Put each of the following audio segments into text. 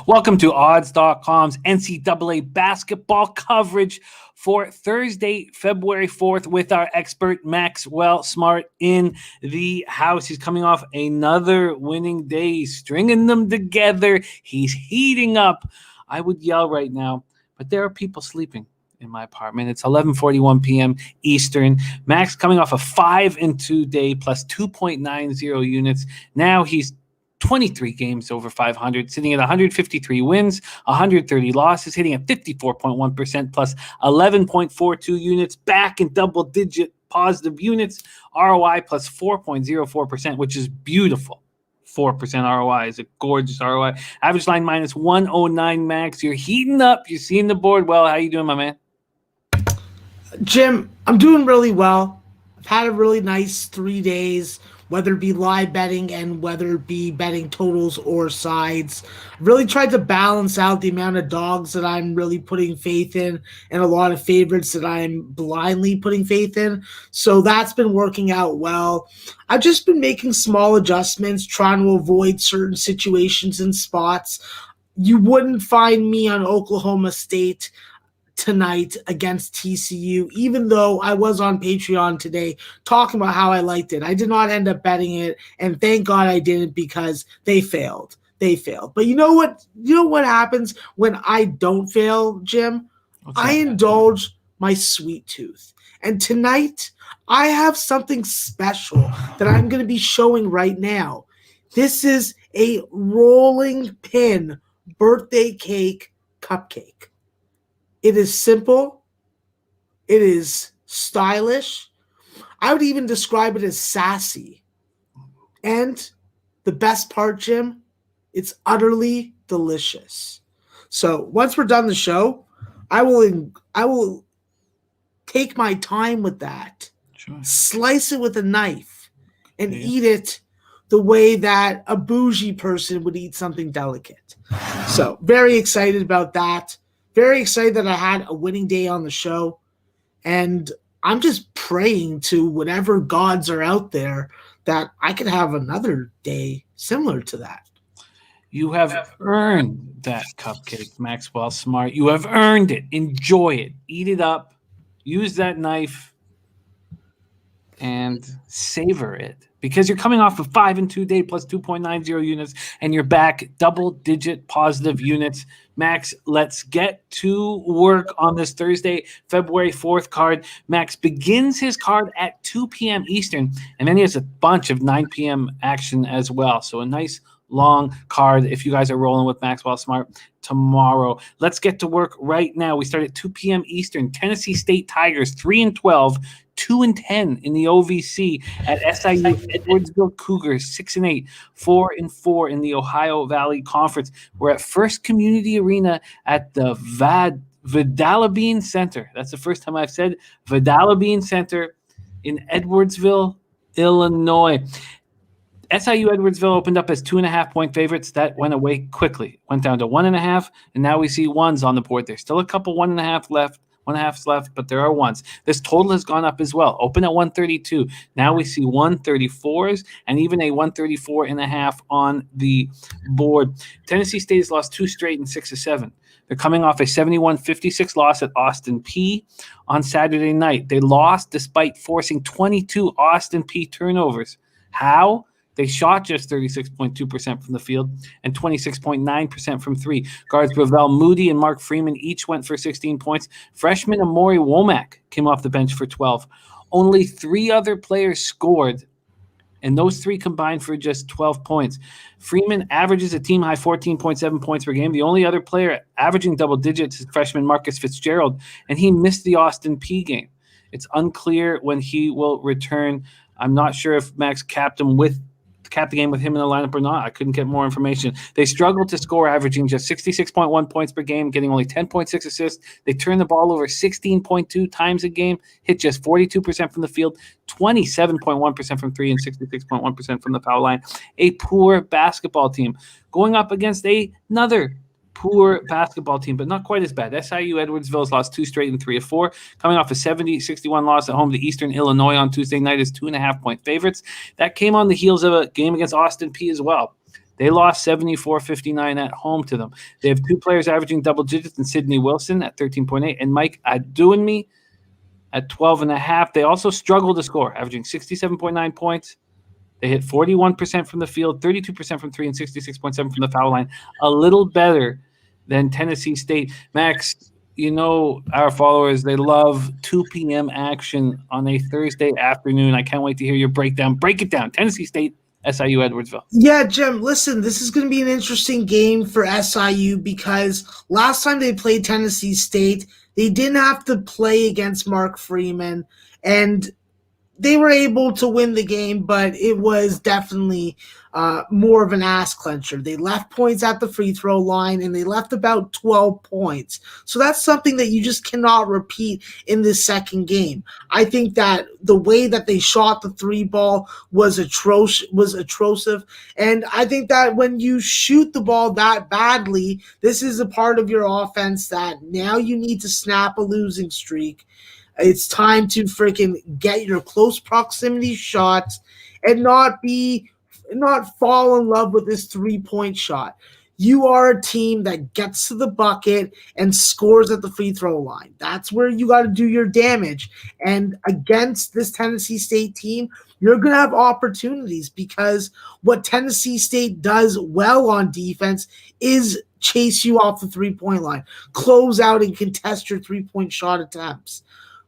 Welcome to Odds.com's NCAA basketball coverage for Thursday, February 4th with our expert Maxwell Smart in the house. He's coming off another winning day. He's stringing them together. He's heating up. I would yell right now, but there are people sleeping in my apartment. It's 11:41 p.m. Eastern. Max coming off a 5-2 day plus 2.90 units. Now he's 23 games over 500, sitting at 153 wins, 130 losses, hitting at 54.1% plus 11.42 units, back in double-digit positive units, ROI plus 4.04%, which is beautiful. 4% ROI is a gorgeous ROI. Average line minus 109 max. You're heating up. You're seeing the board well. How you doing, my man? Jim, I'm doing really well. I've had a really nice 3 days, whether it be live betting and whether it be betting totals or sides. Really tried to balance out the amount of dogs that I'm really putting faith in and a lot of favorites that I'm blindly putting faith in. So that's been working out well. I've just been making small adjustments, trying to avoid certain situations and spots. You wouldn't find me on Oklahoma State tonight against TCU, even though I was on Patreon today talking about how I liked it. I did not end up betting it, and thank God I didn't because they failed. But you know what? You know what happens when I don't fail, Jim? I indulge my sweet tooth. And tonight, I have something special that I'm going to be showing right now. This is a rolling pin birthday cake cupcake. It is simple. It is stylish. I would even describe it as sassy. And the best part, Jim, it's utterly delicious. So once we're done the show, I will take my time with that, slice it with a knife, and eat it the way that a bougie person would eat something delicate. So very excited about that. Very excited that I had a winning day on the show, and I'm just praying to whatever gods are out there that I could have another day similar to that. You have earned that cupcake, Maxwell Smart. You have earned it. Enjoy it. Eat it up. Use that knife and savor it, because you're coming off a 5-2 day plus 2.90 units, and you're back double-digit positive units. Max, let's get to work on this Thursday, February 4th card. Max begins his card at 2 p.m. Eastern, and then he has a bunch of 9 p.m. action as well. So a nice long card if you guys are rolling with Maxwell Smart tomorrow. Let's get to work right now. We start at 2 p.m. Eastern. Tennessee State Tigers 3-12, 2-10 in the OVC at SIU Edwardsville Cougars 6-8, 4-4 in the Ohio Valley Conference. We're at First Community Arena at the Vadalabene Center. That's the first time I've said Vadalabene Center in Edwardsville, Illinois. SIU Edwardsville opened up as 2.5-point favorites. That went away quickly. Went down to 1.5, and now we see ones on the board. There's still a couple 1.5 left, but there are ones. This total has gone up as well. Open at 132. Now we see 134s and even a 134.5 on the board. Tennessee State has lost 2 straight in 6-7. They're coming off a 71-56 loss at Austin Peay on Saturday night. They lost despite forcing 22 Austin Peay turnovers. How? They shot just 36.2% from the field and 26.9% from three. Guards Gravel Moody and Mark Freeman each went for 16 points. Freshman Amori Womack came off the bench for 12. Only 3 other players scored, and those 3 combined for just 12 points. Freeman averages a team-high 14.7 points per game. The only other player averaging double digits is freshman Marcus Fitzgerald, and he missed the Austin Peay game. It's unclear when he will return. I'm not sure if Max capped the game with him in the lineup or not. I couldn't get more information. They struggled to score, averaging just 66.1 points per game, getting only 10.6 assists. They turned the ball over 16.2 times a game, hit just 42% from the field, 27.1% from three, and 66.1% from the foul line. A poor basketball team going up against another poor basketball team, but not quite as bad. SIU Edwardsville's lost 2 straight in 3 of 4, coming off a 70-61 loss at home to Eastern Illinois on Tuesday night as 2.5-point favorites. That came on the heels of a game against Austin Peay as well. They lost 74-59 at home to them. They have 2 players averaging double digits in Sidney Wilson at 13.8 and Mike Adewunmi at 12.5. They also struggle to score, averaging 67.9 points. They hit 41% from the field, 32% from 3, and 66.7 from the foul line. A little better than Tennessee State. Max, you know our followers, they love 2 p.m. action on a Thursday afternoon. I can't wait to hear your breakdown. Break it down. Tennessee State, SIU Edwardsville. Yeah, Jim, listen, this is going to be an interesting game for SIU because last time they played Tennessee State, they didn't have to play against Mark Freeman, and they were able to win the game, but it was definitely more of an ass clencher. They left points at the free throw line, and they left about 12 points. So that's something that you just cannot repeat in this second game. I think that the way that they shot the 3 ball was atrocious. And I think that when you shoot the ball that badly, this is a part of your offense that now you need to snap a losing streak. It's time to freaking get your close proximity shots and not fall in love with this 3-point shot. You are a team that gets to the bucket and scores at the free throw line. That's where you got to do your damage. And against this Tennessee State team, you're going to have opportunities because what Tennessee State does well on defense is chase you off the 3-point line, close out and contest your 3-point shot attempts.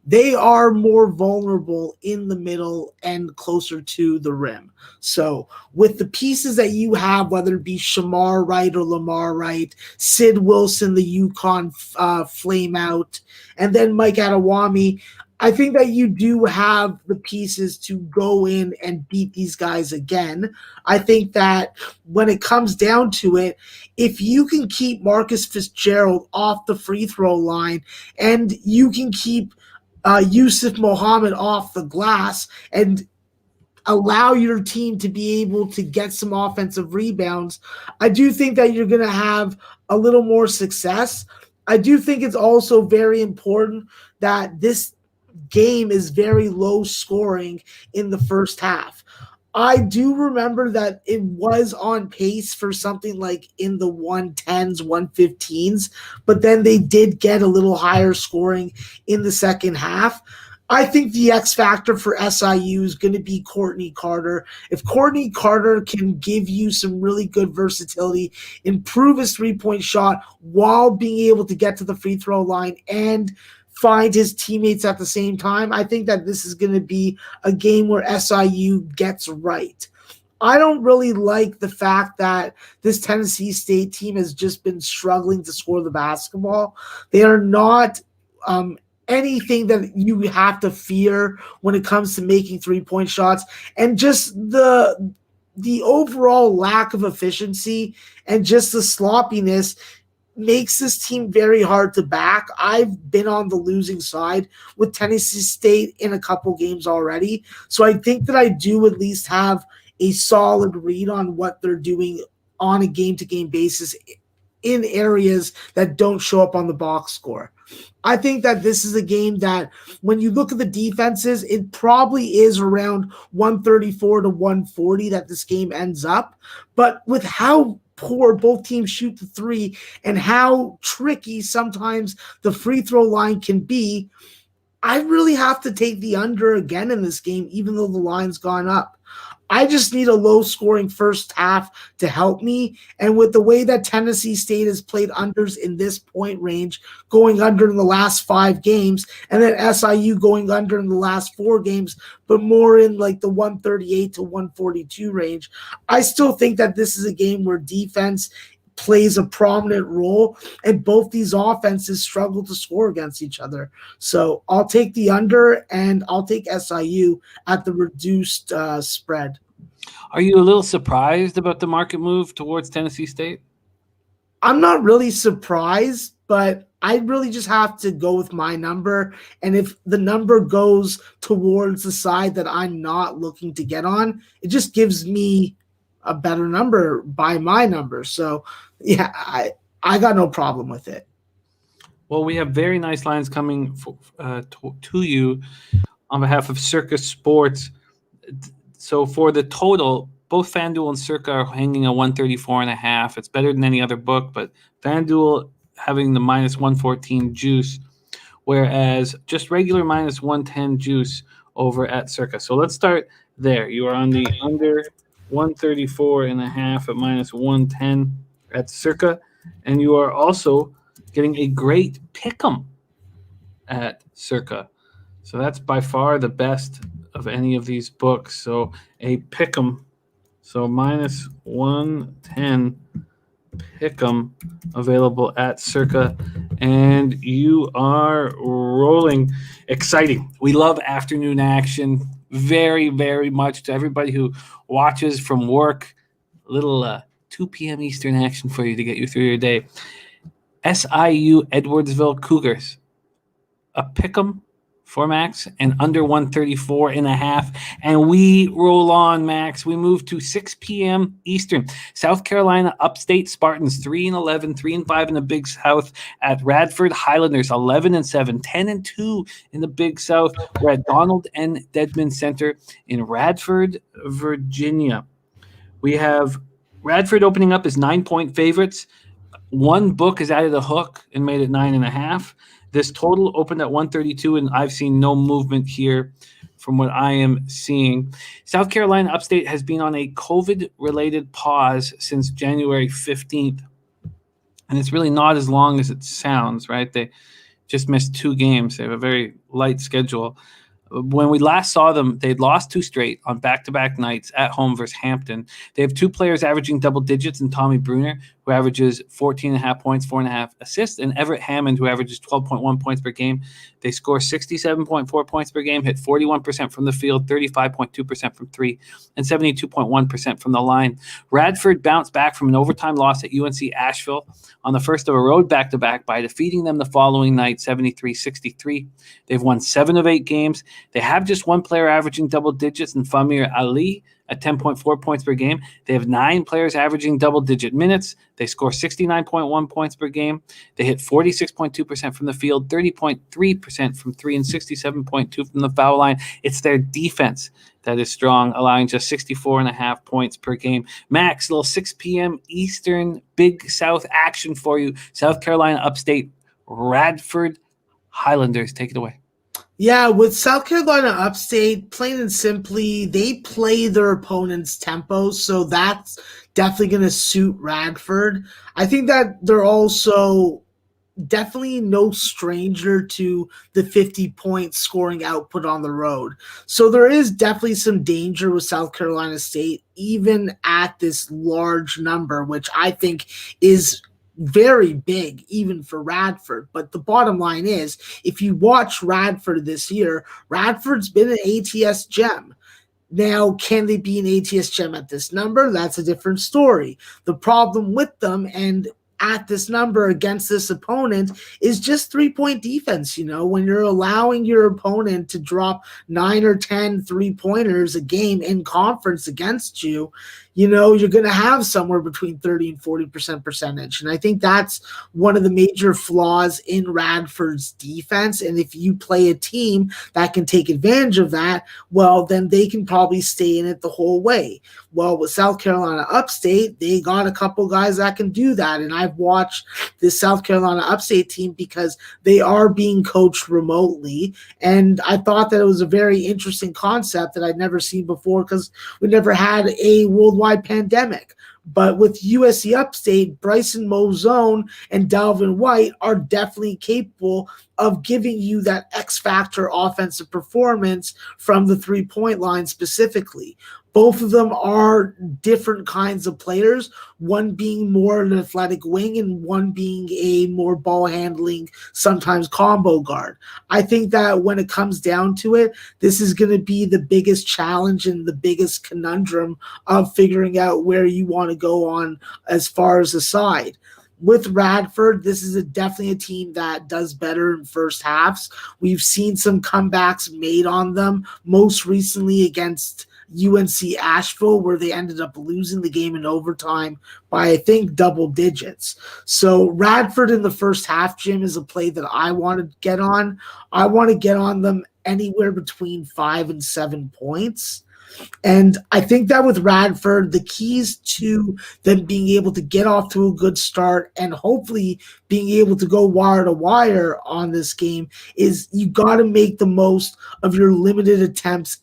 They are more vulnerable in the middle and closer to the rim. So with the pieces that you have, whether it be Shamar Wright or Lamar Wright, Sid Wilson, the UConn flame out, and then Mike Adewunmi, I think that you do have the pieces to go in and beat these guys again. I think that when it comes down to it, if you can keep Marcus Fitzgerald off the free throw line and you can keep Yusuf Mohammed off the glass and allow your team to be able to get some offensive rebounds, I do think that you're going to have a little more success. I do think it's also very important that this game is very low scoring in the first half. I do remember that it was on pace for something like in the 110s, 115s, but then they did get a little higher scoring in the second half. I think the X factor for SIU is going to be Courtney Carter. If Courtney Carter can give you some really good versatility, improve his 3-point shot while being able to get to the free throw line and find his teammates at the same time, I think that this is going to be a game where SIU gets right. I don't really like the fact that this Tennessee State team has just been struggling to score the basketball. They are not anything that you have to fear when it comes to making 3-point shots, and just the overall lack of efficiency and just the sloppiness makes this team very hard to back. I've been on the losing side with Tennessee State in a couple games already. So I think that I do at least have a solid read on what they're doing on a game-to-game basis in areas that don't show up on the box score. I think that this is a game that when you look at the defenses, it probably is around 134 to 140 that this game ends up. But with how poor both teams shoot the 3 and how tricky sometimes the free throw line can be, I really have to take the under again in this game, even though the line's gone up. I just need a low-scoring first half to help me. And with the way that Tennessee State has played unders in this point range, going under in the last 5 games, and then SIU going under in the last 4 games, but more in like the 138 to 142 range, I still think that this is a game where defense plays a prominent role, and both these offenses struggle to score against each other. So I'll take the under, and I'll take SIU at the reduced spread. Are you a little surprised about the market move towards Tennessee State? I'm not really surprised, but I really just have to go with my number. And if the number goes towards the side that I'm not looking to get on, it just gives me a better number by my number. So yeah, I got no problem with it. Well, we have very nice lines coming to you on behalf of Circus Sports. So for the total, both FanDuel and Circa are hanging a 134.5. It's better than any other book, but FanDuel having the minus 114 juice, whereas just regular minus 110 juice over at Circa. So let's start there. You are on the under 134.5 at minus 110 at Circa, and you are also getting a great pick'em at Circa. So that's by far the best of any of these books. So a pick'em, so minus 110 pick'em available at Circa, and you are rolling. Exciting. We love afternoon action very, very much. To everybody who watches from work, a little 2 p.m. Eastern action for you to get you through your day. SIU Edwardsville Cougars, a pick'em for Max, and under 134.5. And we roll on, Max. We move to 6 p.m. Eastern. South Carolina Upstate Spartans 3-11, 3-5 in the Big South at Radford. Highlanders 11-7, 10-2 in the Big South. We're at Donald N. Dedmon Center in Radford, Virginia. We have Radford opening up as 9-point favorites. One book has added a hook and made it 9.5. This total opened at 132, and I've seen no movement here from what I am seeing. South Carolina Upstate has been on a COVID-related pause since January 15th, and it's really not as long as it sounds, right? They just missed 2 games. They have a very light schedule. When we last saw them, they'd lost 2 straight on back-to-back nights at home versus Hampton. They have 2 players averaging double digits in Tommy Bruner, who averages 14.5 points, 4.5 assists, and Everett Hammond, who averages 12.1 points per game. They score 67.4 points per game, hit 41% from the field, 35.2% from 3, and 72.1% from the line. Radford bounced back from an overtime loss at UNC Asheville on the first of a road back-to-back by defeating them the following night, 73-63. They've won 7 of 8 games. They have just 1 player averaging double digits in Famir Ali at 10.4 points per game. They have 9 players averaging double-digit minutes. They score 69.1 points per game. They hit 46.2% from the field, 30.3% from 3, and 67.2 from the foul line. It's their defense that is strong, allowing just 64.5 points per game. Max, little 6 p.m. Eastern Big South action for you. South Carolina Upstate, Radford, Highlanders. Take it away. Yeah, with South Carolina Upstate, plain and simply, they play their opponent's tempo, so that's definitely going to suit Radford. I think that they're also definitely no stranger to the 50-point scoring output on the road. So there is definitely some danger with South Carolina State, even at this large number, which I think is very big even for Radford. But the bottom line is, if you watch Radford this year, Radford's been an ATS gem. Now, can they be an ATS gem at this number? That's a different story. The problem with them and at this number against this opponent is just 3-point defense. When you're allowing your opponent to drop 9 or 10 3-pointers a game in conference against you, you're going to have somewhere between 30 and 40% percentage. And I think that's one of the major flaws in Radford's defense. And if you play a team that can take advantage of that, well, then they can probably stay in it the whole way. Well, with South Carolina Upstate, they got a couple guys that can do that. And I've watched this South Carolina Upstate team because they are being coached remotely. And I thought that it was a very interesting concept that I'd never seen before because we never had a worldwide pandemic. But with USC Upstate, Bryson Mozone and Dalvin White are definitely capable of giving you that X factor offensive performance from the 3-point line specifically. Both of them are different kinds of players, one being more an athletic wing and one being a more ball handling, sometimes combo guard. I think that when it comes down to it, this is going to be the biggest challenge and the biggest conundrum of figuring out where you want to go on as far as a side. With Radford, this is definitely a team that does better in first halves. We've seen some comebacks made on them, most recently against UNC Asheville, where they ended up losing the game in overtime by, I think, double digits. So Radford in the first half, Jim, is a play that I want to get on. I want to get on them anywhere between 5 and 7 points. And I think that with Radford, the keys to them being able to get off to a good start and hopefully being able to go wire to wire on this game is you got to make the most of your limited attempts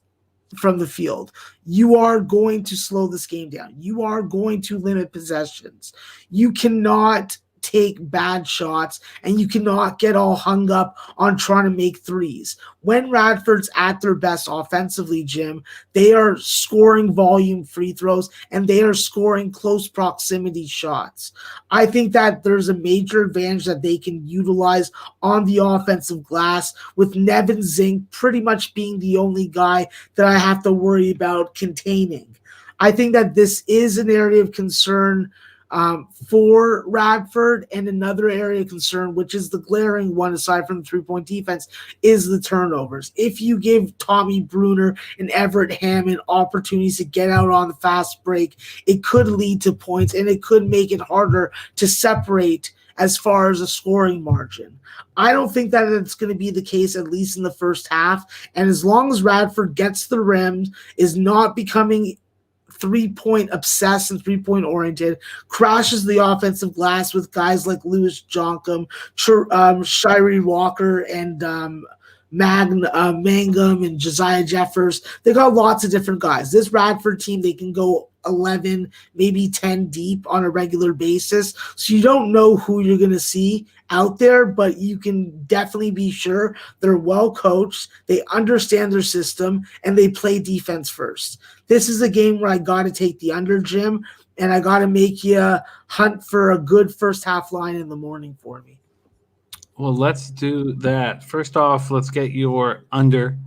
from the field. You are going to slow this game down. You are going to limit possessions. You cannot take bad shots, and you cannot get all hung up on trying to make threes. When Radford's at their best offensively, Jim, they are scoring volume free throws, and they are scoring close proximity shots. I think that there's a major advantage that they can utilize on the offensive glass, with Nevin Zink pretty much being the only guy that I have to worry about containing. I think that this is an area of concern for Radford, and another area of concern, which is the glaring one aside from the three-point defense, is the turnovers. If you give Tommy Bruner and Everett Hammond opportunities to get out on the fast break, it could lead to points, and it could make it harder to separate as far as a scoring margin. I don't think that it's going to be the case, at least in the first half, and as long as Radford gets the rim, is not becoming three-point obsessed and three-point oriented, crashes the offensive glass with guys like Lewis Jonkum, Shirey Walker, and Mangum and Josiah Jeffers. They got lots of different guys. This Radford team, they can go 11, maybe 10 deep on a regular basis. So you don't know who you're going to see out there, but you can definitely be sure they're well coached, they understand their system, and they play defense first. This is a game where I got to take the under, Jim, and I got to make you hunt for a good first half line in the morning for me. Well, let's do that. First off, let's get your under.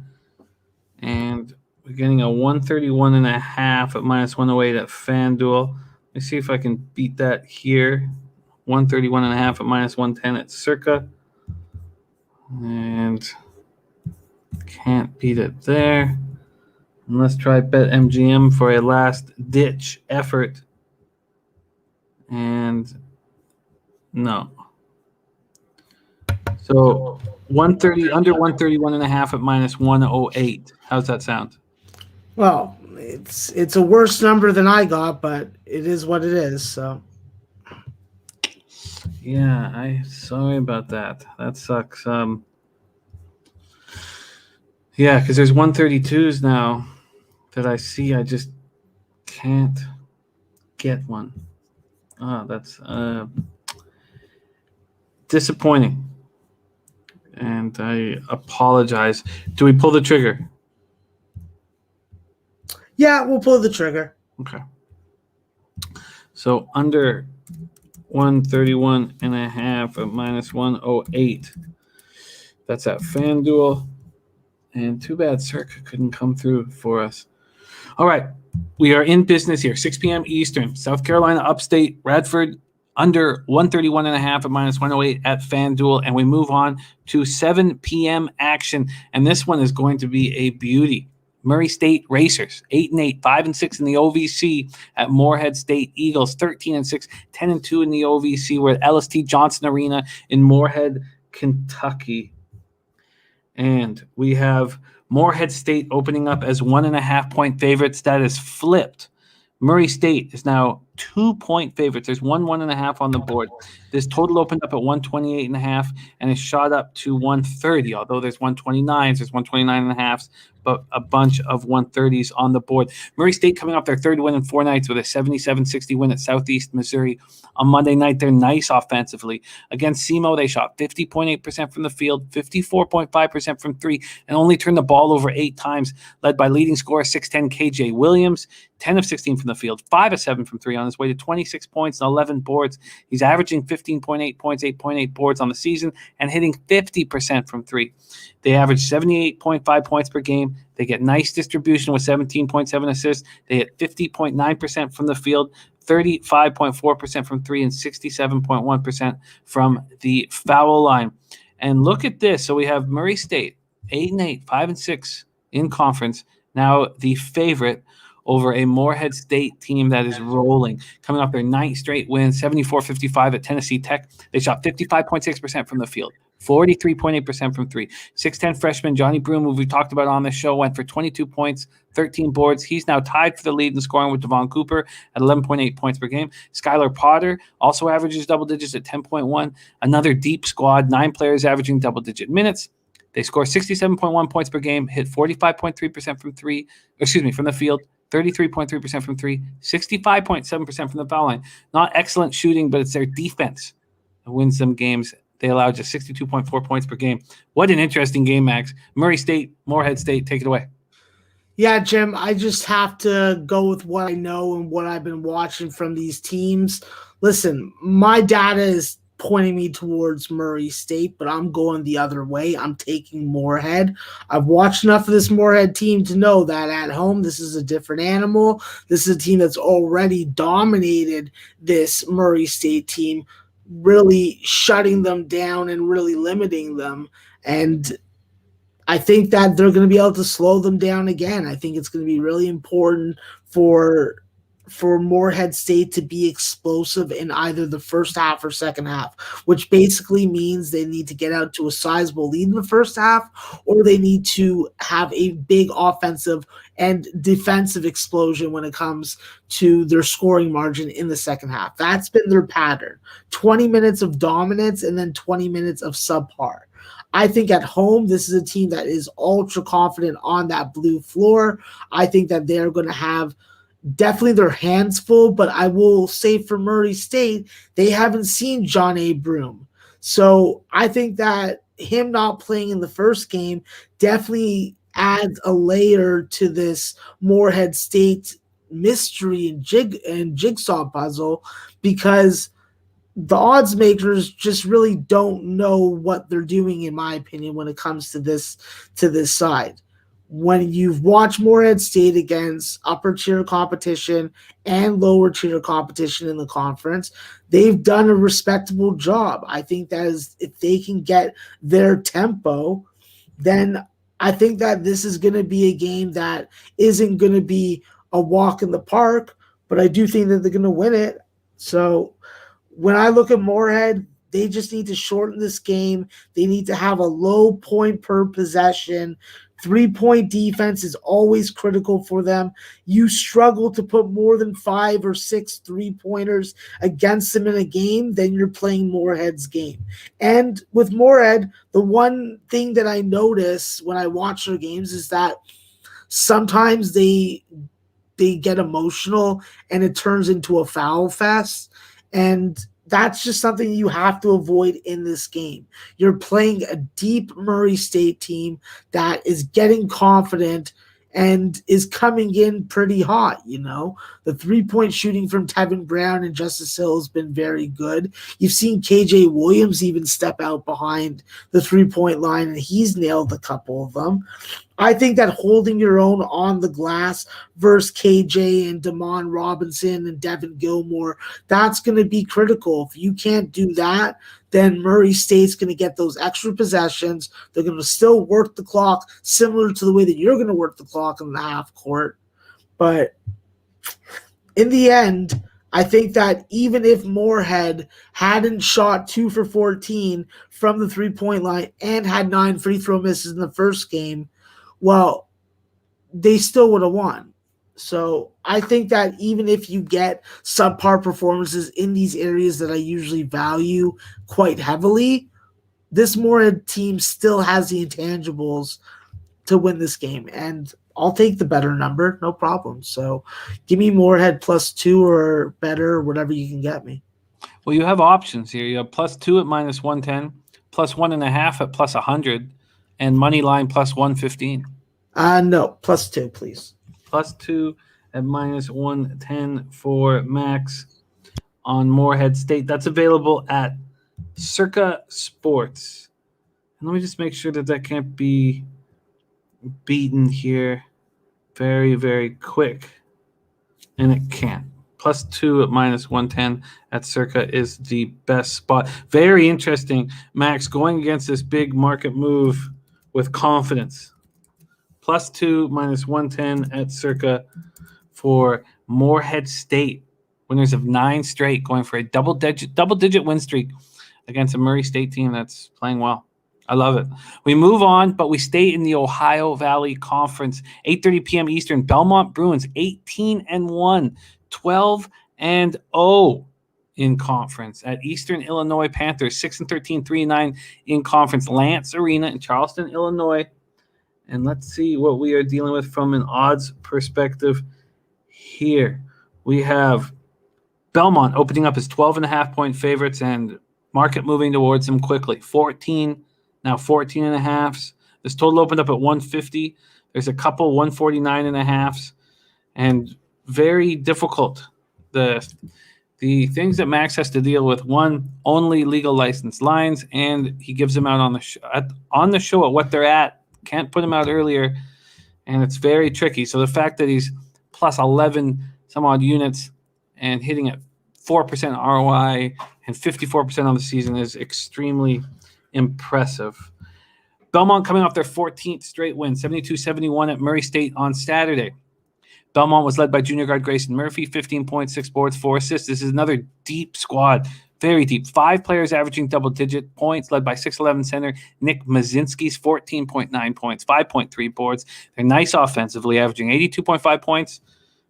And we're getting a 131.5 at -108 at FanDuel. Let me see if I can beat that here. 131.5 at -110 at Circa. And can't beat it there. And let's try BetMGM for a last-ditch effort. And no. So 130 under 131.5 at -108. How's that sound? Well, it's a worse number than I got, but it is what it is. So yeah, sorry about that. That sucks. Yeah, because there's 132s now that I see. I just can't get one. That's disappointing. And I apologize. Do we pull the trigger? Yeah, we'll pull the trigger. Okay. So under 131.5 at -108. That's at FanDuel. And too bad Circa couldn't come through for us. All right. We are in business here. 6 p.m. Eastern. South Carolina Upstate, Radford under 131.5 at -108 at FanDuel. And we move on to 7 p.m. action. And this one is going to be a beauty. Murray State Racers, 8-8, 5-6 in the OVC at Morehead State Eagles, 13-6, 10-2 in the OVC. We're at LST Johnson Arena in Morehead, Kentucky. And we have Morehead State opening up as 1.5-point favorites. That is flipped. Murray State is now 2-point favorites. There's 1.5 on the board. This total opened up at 128.5 and it shot up to 130, although there's 129s, there's 129.5s, but a bunch of 130s on the board. Murray State coming off their third win in 4 nights with a 77-60 win at Southeast Missouri. On Monday night, they're nice offensively. Against SEMO, they shot 50.8% from the field, 54.5% from three, and only turned the ball over 8 times, led by leading scorer 6'10" KJ Williams, 10 of 16 from the field, 5 of 7 from three, on his way to 26 points and 11 boards. He's averaging 15.8 points, 8.8 boards on the season, and hitting 50% from three. They average 78.5 points per game. They get nice distribution with 17.7 assists. They hit 50.9% from the field, 35.4% from three, and 67.1% from the foul line. And look at this. So we have Murray State, 8-8, 5-6 in conference, now the favorite over a Morehead State team that is rolling, coming off their 9th straight win, 74-55 at Tennessee Tech. They shot 55.6% from the field, 43.8% from three. 6'10 freshman Johnny Broom, who we talked about on this show, went for 22 points, 13 boards. He's now tied for the lead in scoring with Devon Cooper at 11.8 points per game. Skylar Potter also averages double digits at 10.1. Another deep squad, 9 players averaging double-digit minutes. They score 67.1 points per game, hit 45.3% from the field, 33.3% from three, 65.7% from the foul line. Not excellent shooting, but it's their defense that wins them games. They allow just 62.4 points per game. What an interesting game, Max. Murray State, Morehead State, take it away. Yeah, Jim, I just have to go with what I know and what I've been watching from these teams. Listen, my data is pointing me towards Murray State, but I'm going the other way. I'm taking Morehead. I've watched enough of this Morehead team to know that at home, this is a different animal. This is a team that's already dominated this Murray State team, really shutting them down and really limiting them. And I think that they're going to be able to slow them down again. I think it's going to be really important for Morehead State to be explosive in either the first half or second half, which basically means they need to get out to a sizable lead in the first half, or they need to have a big offensive and defensive explosion when it comes to their scoring margin in the second half. That's been their pattern. 20 minutes of dominance and then 20 minutes of subpar. I think at home, this is a team that is ultra confident on that blue floor. I think that they're going to have definitely their hands full, but I will say for Murray State, they haven't seen John A. Broom. So I think that him not playing in the first game definitely adds a layer to this Morehead State mystery and jigsaw puzzle, because the odds makers just really don't know what they're doing, in my opinion, when it comes to this side. When you've watched Morehead State against upper tier competition and lower tier competition in the conference, they've done a respectable job. I think that is, if they can get their tempo, then I think that this is going to be a game that isn't going to be a walk in the park, but I do think that they're going to win it. So when I look at Morehead, they just need to shorten this game. They need to have a low point per possession. 3-point defense is always critical for them. You struggle to put more than 5 or 6 3-pointers against them in a game, then you're playing Morehead's game. And with Morehead, the one thing that I notice when I watch their games is that sometimes they get emotional and it turns into a foul fest. And that's just something you have to avoid in this game. You're playing a deep Murray State team that is getting confident and is coming in pretty hot, you know. The 3-point shooting from Tevin Brown and Justice Hill has been very good. You've seen KJ Williams even step out behind the 3-point line, and he's nailed a couple of them. I think that holding your own on the glass versus KJ and Dedmon Robinson and Devin Gilmore, that's going to be critical. If you can't do that, then Murray State's going to get those extra possessions. They're going to still work the clock similar to the way that you're going to work the clock in the half court. But in the end, I think that even if Morehead hadn't shot 2 for 14 from the 3-point line and had 9 free throw misses in the first game, well, they still would have won. So I think that even if you get subpar performances in these areas that I usually value quite heavily, this Morehead team still has the intangibles to win this game. And I'll take the better number, no problem. So give me Morehead +2 or better, or whatever you can get me. Well, you have options here. You have +2 at -110, +1.5 at +100, and money line +115. No, +2, please. +2 at -110 for Max on Morehead State. That's available at Circa Sports. And let me just make sure that can't be beaten here very, very quick. And it can't. +2 at -110 at Circa is the best spot. Very interesting, Max, going against this big market move with confidence. +2 -110 at Circa for Morehead State. Winners of 9 straight, going for a double-digit win streak. against a Murray State team that's playing well. I love it. We move on, but we stay in the Ohio Valley Conference. 8:30 p.m. Eastern. Belmont Bruins 18-1, 12-0 in conference. At Eastern Illinois Panthers 6-13, 3-9 in conference. Lance Arena in Charleston, Illinois. And let's see what we are dealing with from an odds perspective here. We have Belmont opening up as 12.5-point favorites and market moving towards them quickly. 14. Now 14.5s. This total opened up at 150. There's a couple 149.5s, and very difficult. The things that Max has to deal with: one, only legal licensed lines, and he gives them out on the show at what they're at. Can't put them out earlier, and it's very tricky. So the fact that he's plus 11 some odd units and hitting at 4% ROI and 54% on the season is extremely impressive. Belmont coming off their 14th straight win, 72-71 at Murray State on Saturday. Belmont was led by junior guard Grayson Murphy, 15 points, 6 boards, 4 assists. This is another deep squad, very deep. 5 players averaging double-digit points, led by 6'11 center Nick Mazinski's 14.9 points, 5.3 boards. They're nice offensively, averaging 82.5 points,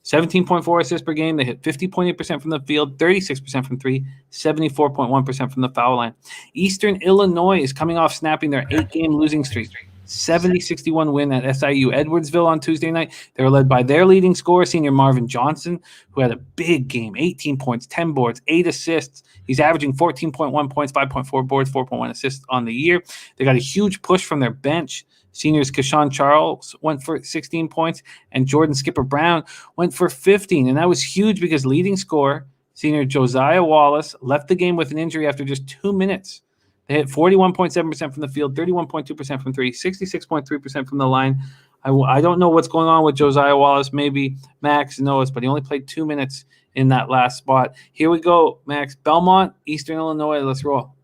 17.4 assists per game. They hit 50.8% from the field, 36% from 3, 74.1% from the foul line. Eastern Illinois is coming off snapping their 8-game losing streak. 70-61 win at SIU Edwardsville on Tuesday night. They were led by their leading scorer, senior Marvin Johnson, who had a big game, 18 points, 10 boards, 8 assists. He's averaging 14.1 points, 5.4 boards, 4.1 assists on the year. They got a huge push from their bench. Seniors Kashawn Charles went for 16 points, and Jordan Skipper Brown went for 15. And that was huge because leading scorer, senior Josiah Wallace, left the game with an injury after just 2 minutes. They hit 41.7% from the field, 31.2% from 3, 66.3% from the line. I don't know what's going on with Josiah Wallace. Maybe Max knows, but he only played 2 minutes in that last spot. Here we go, Max. Belmont, Eastern Illinois. Let's roll.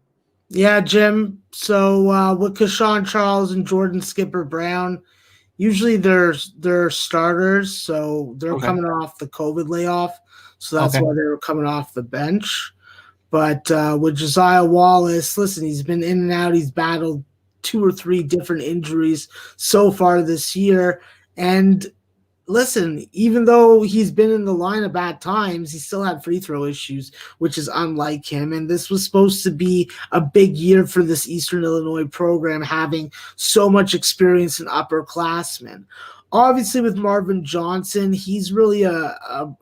Yeah, Jim. So with Kashawn Charles and Jordan Skipper Brown, usually they're starters, so they're coming off the COVID layoff, so that's why they were coming off the bench. But with Josiah Wallace, listen, he's been in and out. He's battled 2 or 3 different injuries so far this year. And listen, even though he's been in the lineup at times, he still had free throw issues, which is unlike him. And this was supposed to be a big year for this Eastern Illinois program, having so much experience in upperclassmen. Obviously, with Marvin Johnson, he's really a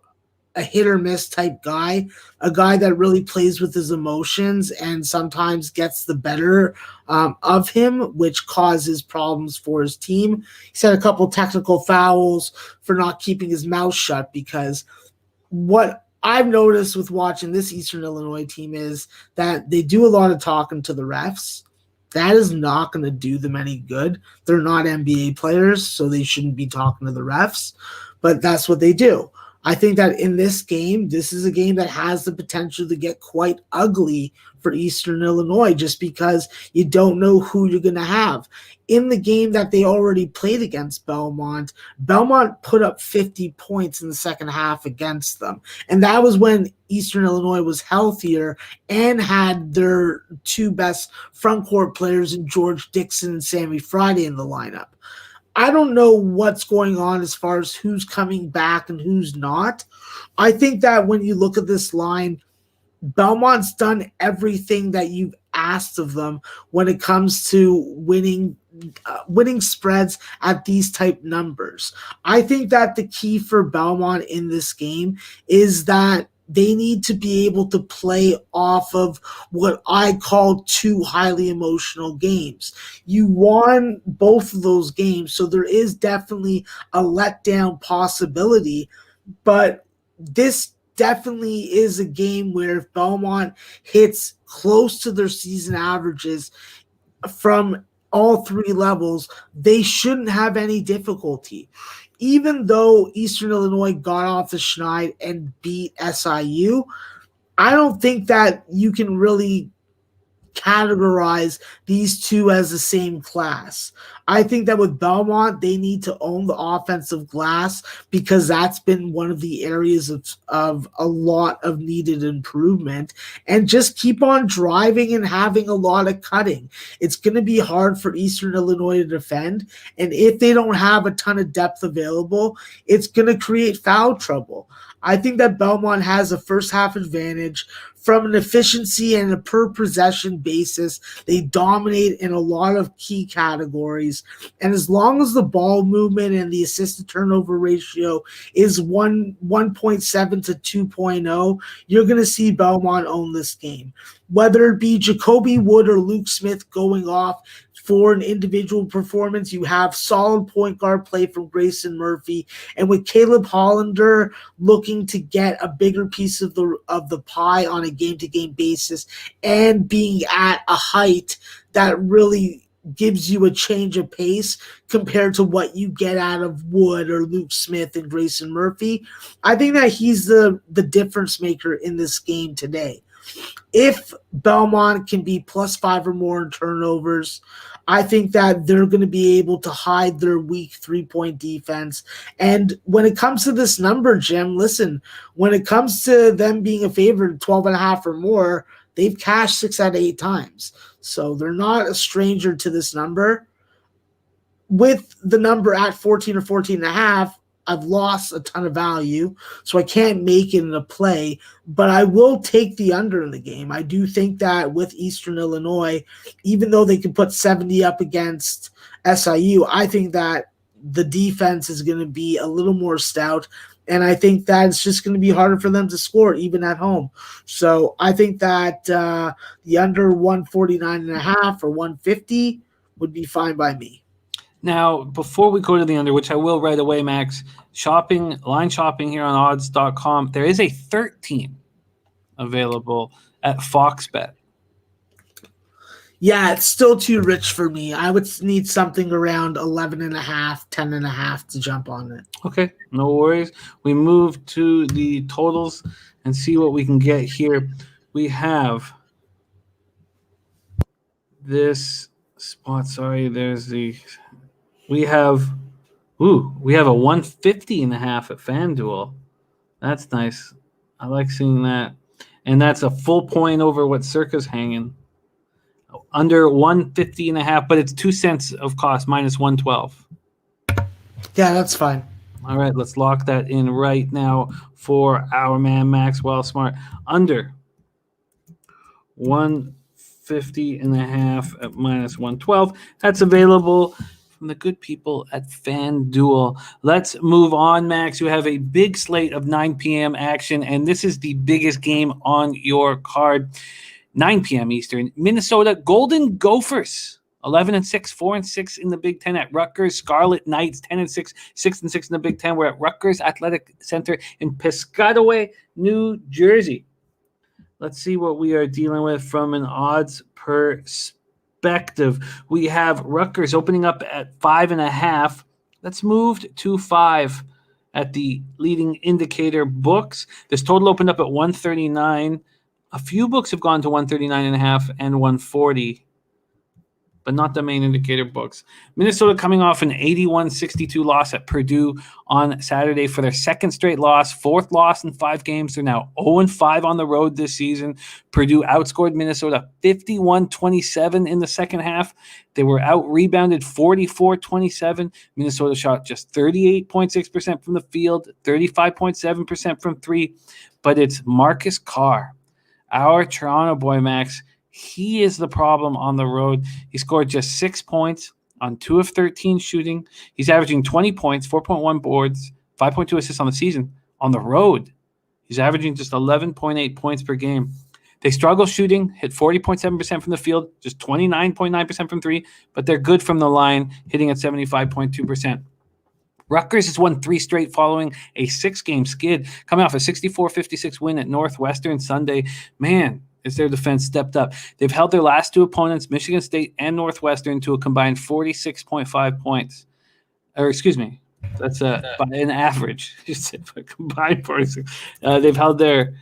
hit or miss type guy, a guy that really plays with his emotions and sometimes gets the better of him, which causes problems for his team. He's had a couple technical fouls for not keeping his mouth shut, because what I've noticed with watching this Eastern Illinois team is that they do a lot of talking to the refs. That is not going to do them any good. They're not NBA players, so they shouldn't be talking to the refs, but that's what they do. I think that in this game, this is a game that has the potential to get quite ugly for Eastern Illinois, just because you don't know who you're going to have. In the game that they already played against Belmont, Belmont put up 50 points in the second half against them. And that was when Eastern Illinois was healthier and had their 2 best front court players in George Dixon and Sammy Friday in the lineup. I don't know what's going on as far as who's coming back and who's not. I think that when you look at this line, Belmont's done everything that you've asked of them when it comes to winning spreads at these type numbers. I think that the key for Belmont in this game is that they need to be able to play off of what I call 2 highly emotional games. You won both of those games, so there is definitely a letdown possibility, but this definitely is a game where if Belmont hits close to their season averages from all 3 levels, they shouldn't have any difficulty. Even though Eastern Illinois got off the schneid and beat SIU, I don't think that you can really categorize these two as the same class. I think that with Belmont, they need to own the offensive glass because that's been one of the areas of a lot of needed improvement, and just keep on driving and having a lot of cutting. It's going to be hard for Eastern Illinois to defend, and if they don't have a ton of depth available, it's going to create foul trouble. I think that Belmont has a first half advantage from an efficiency and a per possession basis. They dominate in a lot of key categories. And as long as the ball movement and the assist to turnover ratio is 1.7 to 2.0, you're going to see Belmont own this game. Whether it be Jacoby Wood or Luke Smith going off for an individual performance, you have solid point guard play from Grayson Murphy, and with Caleb Hollander looking to get a bigger piece of the pie on a game-to-game basis and being at a height that really gives you a change of pace compared to what you get out of Wood or Luke Smith and Grayson Murphy, I think that he's the difference maker in this game today. If Belmont can be +5 or more in turnovers, I think that they're going to be able to hide their weak 3-point defense. And when it comes to this number, Jim, listen, when it comes to them being a favorite 12.5 or more, they've cashed 6 out of 8 times. So they're not a stranger to this number. With the number at 14 or 14.5, I've lost a ton of value, so I can't make it in a play, but I will take the under in the game. I do think that with Eastern Illinois, even though they can put 70 up against SIU, I think that the defense is going to be a little more stout, and I think that it's just going to be harder for them to score even at home. So I think that the under 149.5 or 150 would be fine by me. Now, before we go to the under, which I will right away, Max, line shopping here on odds.com, there is a 13 available at FoxBet. Yeah, it's still too rich for me. I would need something around 11.5, 10.5 to jump on it. Okay, no worries. We move to the totals and see what we can get here. We have this spot. Sorry, we have a 150.5 at FanDuel. That's nice. I like seeing that. And that's a full point over what Circa's hanging. Under 150.5, but it's 2 cents of cost, minus 112. Yeah, that's fine. All right, let's lock that in right now for our man Maxwell Smart. Under 150.5 at minus 112. That's available from the good people at FanDuel. Let's move on, Max. You have a big slate of 9 p.m. action, and this is the biggest game on your card. 9 p.m. Eastern. Minnesota Golden Gophers, 11-6, 4-6 in the Big Ten at Rutgers. Scarlet Knights, 10-6, 6-6 in the Big Ten. We're at Rutgers Athletic Center in Piscataway, New Jersey. Let's see what we are dealing with from an odds perspective. We have Rutgers opening up at 5.5. That's moved to 5 at the leading indicator books. This total opened up at 139. A few books have gone to 139.5 and 140, but not the main indicator books. Minnesota coming off an 81-62 loss at Purdue on Saturday for their second straight loss, fourth loss in 5 games. They're now 0-5 on the road this season. Purdue outscored Minnesota 51-27 in the second half. They were out-rebounded 44-27. Minnesota shot just 38.6% from the field, 35.7% from 3, but it's Marcus Carr, our Toronto boy, Max. He is the problem on the road. He scored just 6 points on 2 of 13 shooting. He's averaging 20 points, 4.1 boards, 5.2 assists on the season. On the road, he's averaging just 11.8 points per game. They struggle shooting, hit 40.7% from the field, just 29.9% from 3, but they're good from the line, hitting at 75.2%. Rutgers has won 3 straight following a 6-game skid, coming off a 64-56 win at Northwestern Sunday. Man, is their defense stepped up. They've held their last 2 opponents, Michigan State and Northwestern, to a combined 46.5 points. Or excuse me, that's an average. Combined 46. They've held their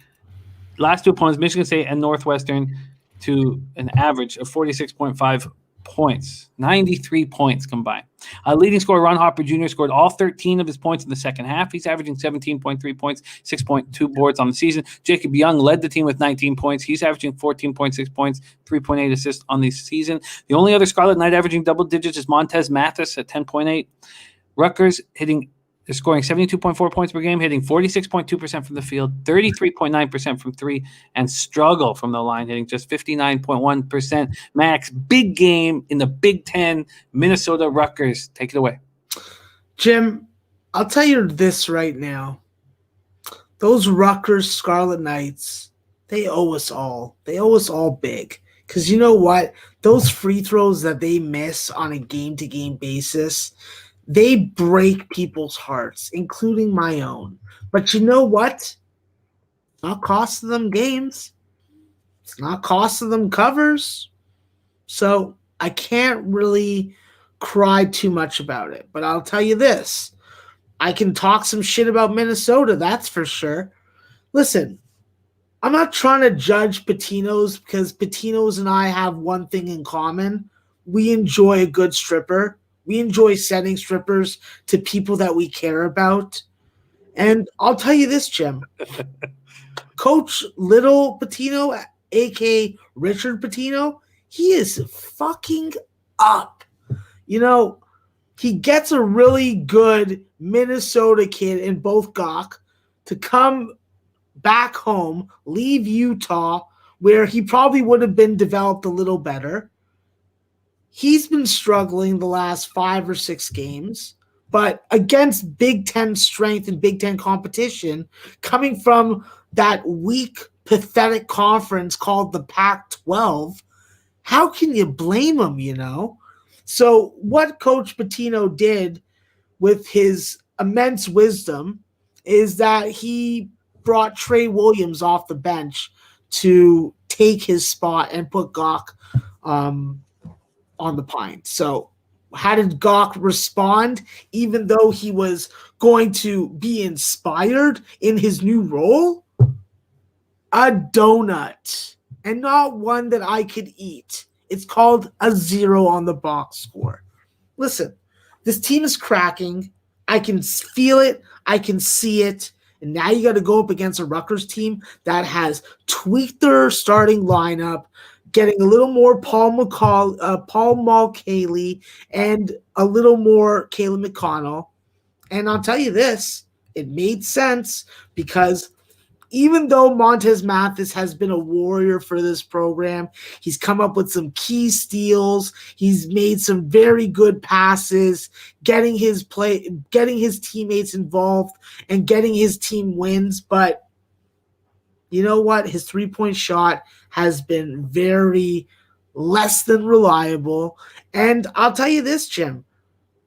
last 2 opponents, Michigan State and Northwestern, to an average of 46.5 points, 93 points combined. Leading scorer Ron Hopper Jr. scored all 13 of his points in the second half. He's averaging 17.3 points, 6.2 boards on the season. Jacob Young led the team with 19 points. He's averaging 14.6 points, 3.8 assists on the season. The only other Scarlet Knight averaging double digits is Montez Mathis at 10.8. Rutgers they're scoring 72.4 points per game, hitting 46.2% from the field, 33.9% from three, and struggle from the line, hitting just 59.1%. Max, big game in the Big Ten, Minnesota Rutgers. Take it away. Jim, I'll tell you this right now. Those Rutgers Scarlet Knights, they owe us all. They owe us all big. Because you know what? Those free throws that they miss on a game-to-game basis, they break people's hearts, including my own. But you know what? It's not costing them games. It's not costing them covers. So I can't really cry too much about it. But I'll tell you this. I can talk some shit about Minnesota, that's for sure. Listen, I'm not trying to judge Patinos because Patinos and I have one thing in common. We enjoy a good stripper. We enjoy sending strippers to people that we care about. And I'll tell you this, Jim. Coach Little Patino, a.k.a. Richard Patino, he is fucking up. You know, he gets a really good Minnesota kid in both Gawk to come back home, leave Utah, where he probably would have been developed a little better. He's been struggling the last 5 or 6 games, but against Big Ten strength and Big Ten competition, coming from that weak, pathetic conference called the Pac-12, how can you blame him, you know? So what Coach Patino did with his immense wisdom is that he brought Trey Williams off the bench to take his spot and put Gawk on the pine. So how did Gawk respond, even though he was going to be inspired in his new role? A donut, and not one that I could eat. It's called a 0 on the box score. Listen, this team is cracking. I can feel it. I can see it. And now you got to go up against a Rutgers team that has tweaked their starting lineup, getting a little more Paul Mulcahy and a little more Caleb McConnell. And I'll tell you this, it made sense because even though Montez Mathis has been a warrior for this program, he's come up with some key steals. He's made some very good passes, getting his teammates involved and getting his team wins. But you know what? His three-point shot has been very less than reliable. And I'll tell you this, Jim.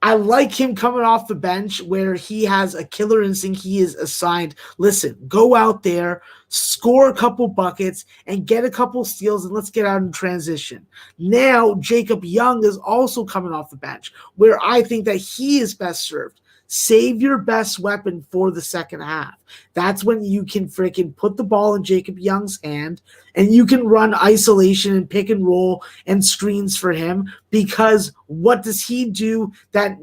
I like him coming off the bench where he has a killer instinct. He is assigned, listen, go out there, score a couple buckets, and get a couple steals, and let's get out in transition. Now, Jacob Young is also coming off the bench where I think that he is best served. Save your best weapon for the second half. That's when you can freaking put the ball in Jacob Young's hand and you can run isolation and pick and roll and screens for him, because what does he do that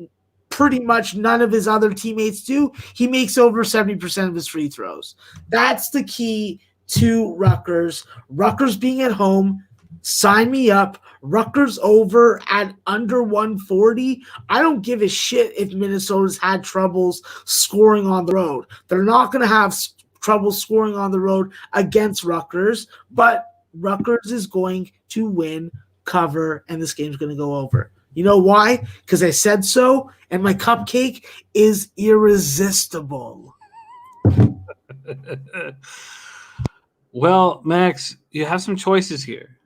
pretty much none of his other teammates do? He makes over 70% of his free throws. That's the key to Rutgers. Rutgers being at home, sign me up. Rutgers over at under 140. I don't give a shit if Minnesota's had troubles scoring on the road. They're not going to have trouble scoring on the road against Rutgers, but Rutgers is going to win, cover, and this game's going to go over. You know why? Because I said so, and my cupcake is irresistible. Well, Max, you have some choices here.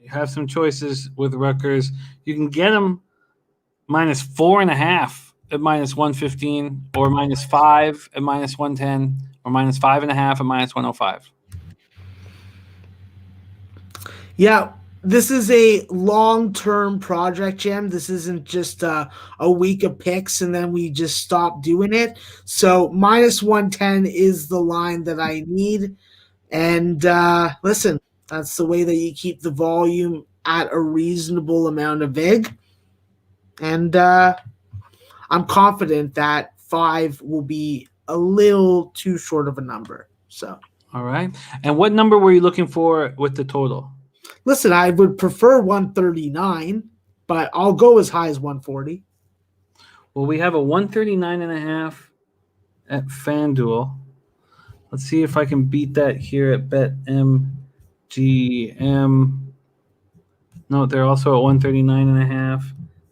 Have some choices with Rutgers. You can get them -4.5 at -115, or -5 at -110, or -5.5 at -105. Yeah, this is a long-term project, Jim. This isn't just a week of picks and then we just stop doing it. So -110 is the line that I need. And listen, That's the way that you keep the volume at a reasonable amount of vig. And I'm confident that 5 will be a little too short of a number. So, all right. And what number were you looking for with the total? listen, I would prefer 139, but I'll go as high as 140. Well, we have a 139.5 at FanDuel. Let's see if I can beat that here at BetMGM. No, they're also at 139.5.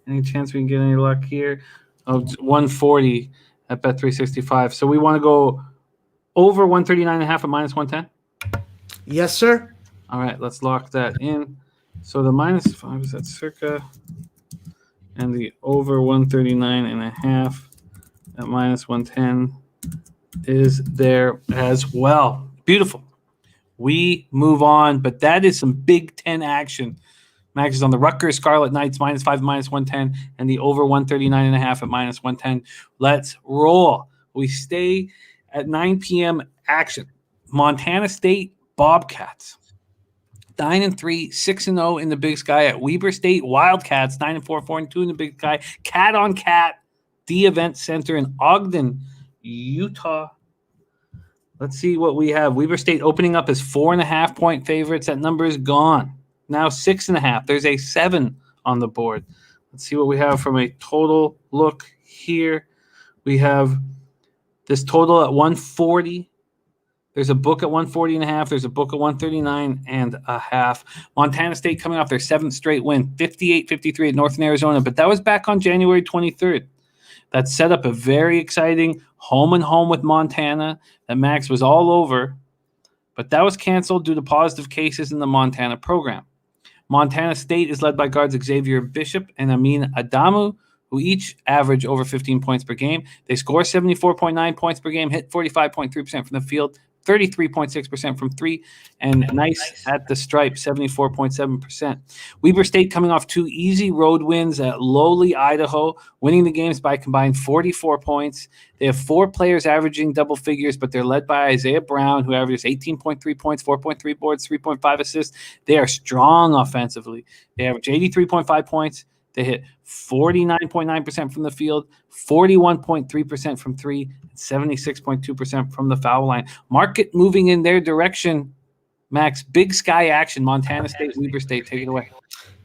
Any chance we can get any luck here? Oh, it's 140 at Bet365. So we want to go over 139.5 at minus 110? Yes, sir. All right, let's lock that in. So the minus 5 is at circa, and the over 139.5 at minus 110 is there as well. Beautiful. We move on, but that is some Big Ten action. Max is on the Rutgers Scarlet Knights minus 5 at minus 110, and the over 139.5 at minus 110. Let's roll. We stay at 9 p.m. action. Montana State Bobcats. 9-3, 6-0 in the Big Sky at Weber State Wildcats. 9-4, 4-2 in the Big Sky. Cat on Cat, the Event Center in Ogden, Utah. Let's see what we have. Weber State opening up as 4.5-point favorites. That number is gone. Now 6.5. There's a 7 on the board. Let's see what we have from a total look here. We have this total at 140. There's a book at 140.5. There's a book at 139.5. Montana State coming off their 7th straight win, 58-53 at Northern Arizona, but that was back on January 23rd. That set up a very exciting home and home with Montana that Max was all over, but that was canceled due to positive cases in the Montana program. Montana State is led by guards Xavier Bishop and Amin Adamu, who each average over 15 points per game. They score 74.9 points per game, hit 45.3% from the field, 33.6% from 3, and nice at the stripe, 74.7%. Weber State coming off 2 easy road wins at lowly Idaho, winning the games by combined 44 points. They have 4 players averaging double figures, but they're led by Isaiah Brown, who averages 18.3 points, 4.3 boards, 3.5 assists. They are strong offensively. They average 83.5 points. They hit 49.9% from the field, 41.3% from 3, 76.2% from the foul line. Market moving in their direction. Max, Big Sky action. Montana State, Weber State. Take it away.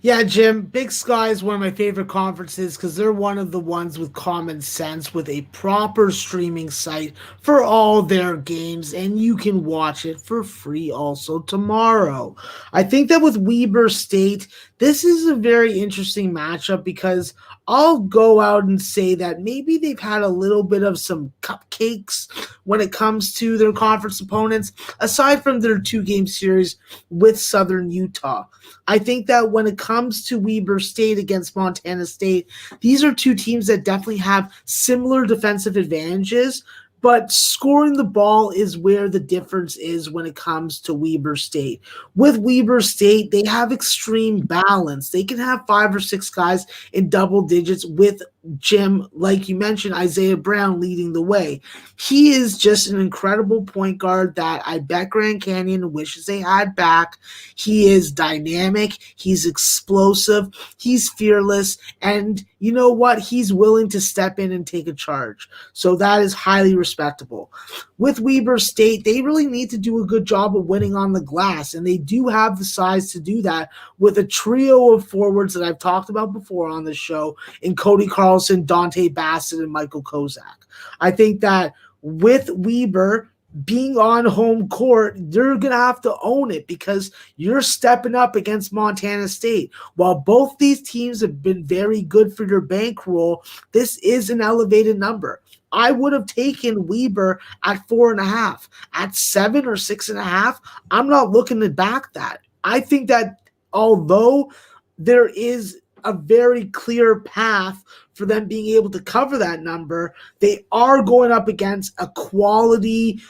Yeah, Jim, Big Sky is one of my favorite conferences because they're one of the ones with common sense, with a proper streaming site for all their games, and you can watch it for free also tomorrow. I think that with Weber State, this is a very interesting matchup because I'll go out and say that maybe they've had a little bit of some cupcakes when it comes to their conference opponents, aside from their 2-game series with Southern Utah. I think that when it comes to Weber State against Montana State, these are 2 teams that definitely have similar defensive advantages, but scoring the ball is where the difference is when it comes to Weber State. With Weber State, they have extreme balance. They can have 5 or 6 guys in double digits with Jim, like you mentioned, Isaiah Brown leading the way. He is just an incredible point guard that I bet Grand Canyon wishes they had back. He is dynamic. He's explosive. He's fearless. And you know what? He's willing to step in and take a charge. So that is highly respectable. With Weber State, they really need to do a good job of winning on the glass, and they do have the size to do that with a trio of forwards that I've talked about before on the show in Cody Carlson, Dante Bassett, and Michael Kozak. I think that with Weber being on home court, you're going to have to own it because you're stepping up against Montana State. While both these teams have been very good for your bankroll, this is an elevated number. I would have taken Weber at 4.5. At 7 or 6.5, I'm not looking to back that. I think that although there is a very clear path for them being able to cover that number, they are going up against a quality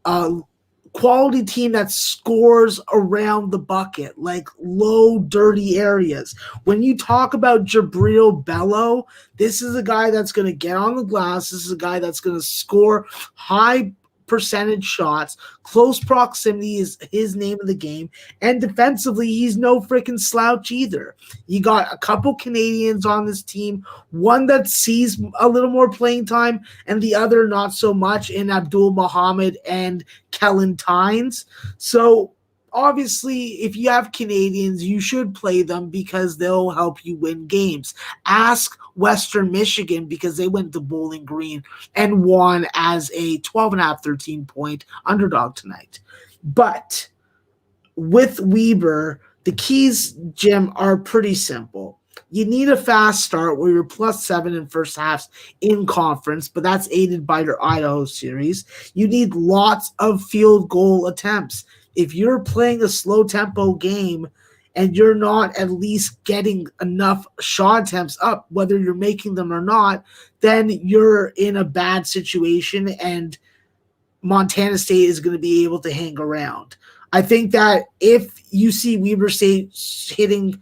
team that scores around the bucket, like low, dirty areas. When you talk about Jabril Bello, this is a guy that's going to get on the glass. This is a guy that's going to score high percentage shots. Close proximity is his name of the game. And defensively, he's no freaking slouch either. You got a couple Canadians on this team, one that sees a little more playing time and the other not so much in Abdul Muhammad and Kellen Tynes. So obviously, if you have Canadians, you should play them because they'll help you win games. Ask Western Michigan because they went to Bowling Green and won as a 12.5, 13-point underdog tonight. But with Weber, the keys, Jim, are pretty simple. You need a fast start where you're +7 in first halves in conference, but that's aided by your Idaho series. You need lots of field goal attempts. If you're playing a slow tempo game and you're not at least getting enough shot attempts up, whether you're making them or not, then you're in a bad situation and Montana State is going to be able to hang around. I think that if you see Weber State hitting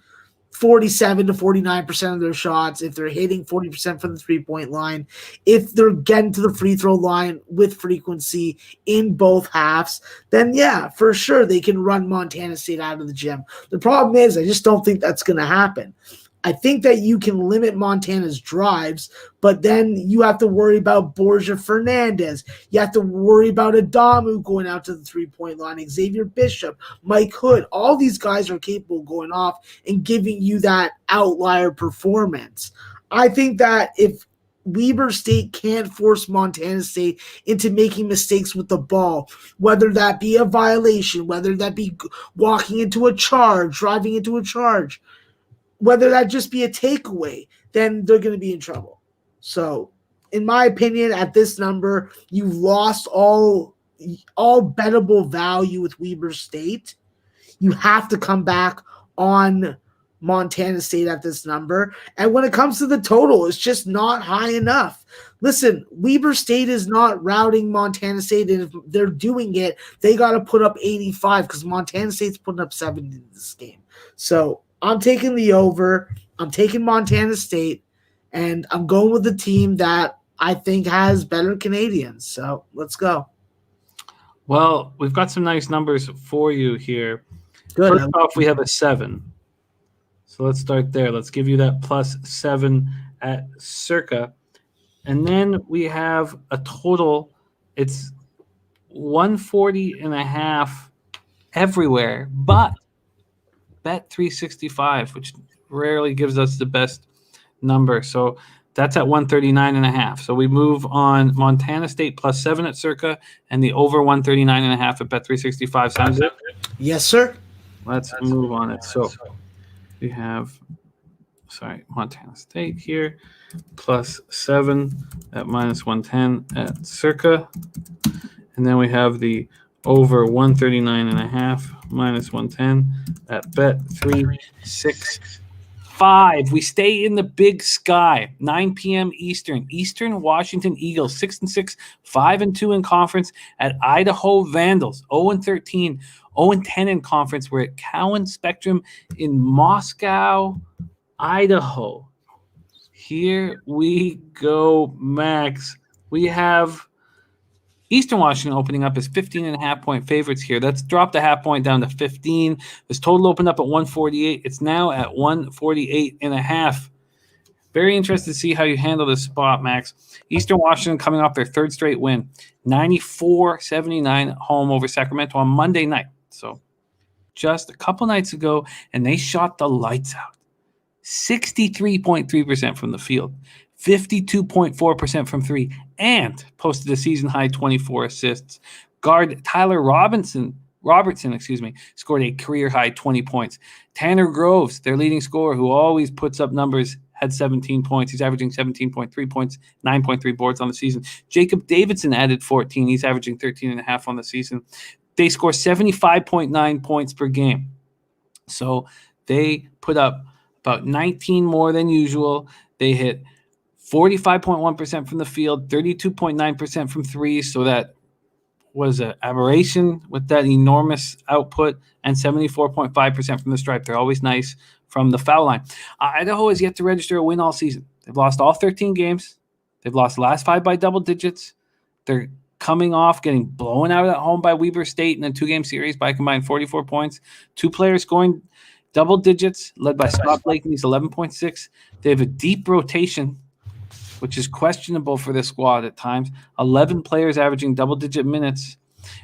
47 to 49% of their shots, if they're hitting 40% from the three-point line, if they're getting to the free throw line with frequency in both halves, then yeah, for sure they can run Montana State out of the gym. The problem is I just don't think that's going to happen. I think that you can limit Montana's drives, but then you have to worry about Borja Fernandez. You have to worry about Adamu going out to the three-point line, Xavier Bishop, Mike Hood. All these guys are capable of going off and giving you that outlier performance. I think that if Weber State can't force Montana State into making mistakes with the ball, whether that be a violation, whether that be walking into a charge, driving into a charge, whether that just be a takeaway, then they're going to be in trouble. So, in my opinion, at this number, you've lost all bettable value with Weber State. You have to come back on Montana State at this number. And when it comes to the total, it's just not high enough. Listen, Weber State is not routing Montana State, and if they're doing it, they got to put up 85 because Montana State's putting up 70 in this game. So, I'm taking the over. I'm taking Montana State, and I'm going with the team that I think has better Canadians. So let's go. Well, we've got some nice numbers for you here. Good. First off, we have a 7. So let's start there. Let's give you that +7 at circa. And then we have a total. It's 140.5 everywhere, but Bet 365, which rarely gives us the best number. So that's at 139.5. So we move on Montana State +7 at circa and the over 139.5 at Bet 365. Sounds good? Yes, sir. Let's move on it. So we have, Montana State here +7 at -110 at circa. And then we have the over 139.5 -110 at Bet 365. We stay in the Big Sky. 9 p.m. Eastern. Eastern Washington Eagles 6-6, 5-2 in conference at Idaho Vandals 0-13, 0-10 in conference. We're at Cowan Spectrum in Moscow, Idaho. Here we go, Max. We have Eastern Washington opening up as 15.5-point favorites here. That's dropped a half point down to 15. This total opened up at 148. It's now at 148.5. Very interested to see how you handle this spot, Max. Eastern Washington coming off their third straight win, 94-79 at home over Sacramento on Monday night. So just a couple nights ago, and they shot the lights out. 63.3% from the field, 52.4% from three, and posted a season-high 24 assists. Guard Tyler Robertson, scored a career-high 20 points. Tanner Groves, their leading scorer, who always puts up numbers, had 17 points. He's averaging 17.3 points, 9.3 boards on the season. Jacob Davidson added 14. He's averaging 13.5 on the season. They score 75.9 points per game. So they put up about 19 more than usual. They hit 45.1% from the field, 32.9% from three. So that was an aberration with that enormous output, and 74.5% from the stripe. They're always nice from the foul line. Idaho has yet to register a win all season. They've lost all 13 games. They've lost the last 5 by double digits. They're coming off getting blown out at home by Weber State in a 2-game series by a combined 44 points. 2 players scoring double digits, led by Scott Blakeney's 11.6. They have a deep rotation, which is questionable for this squad at times. 11 players averaging double-digit minutes.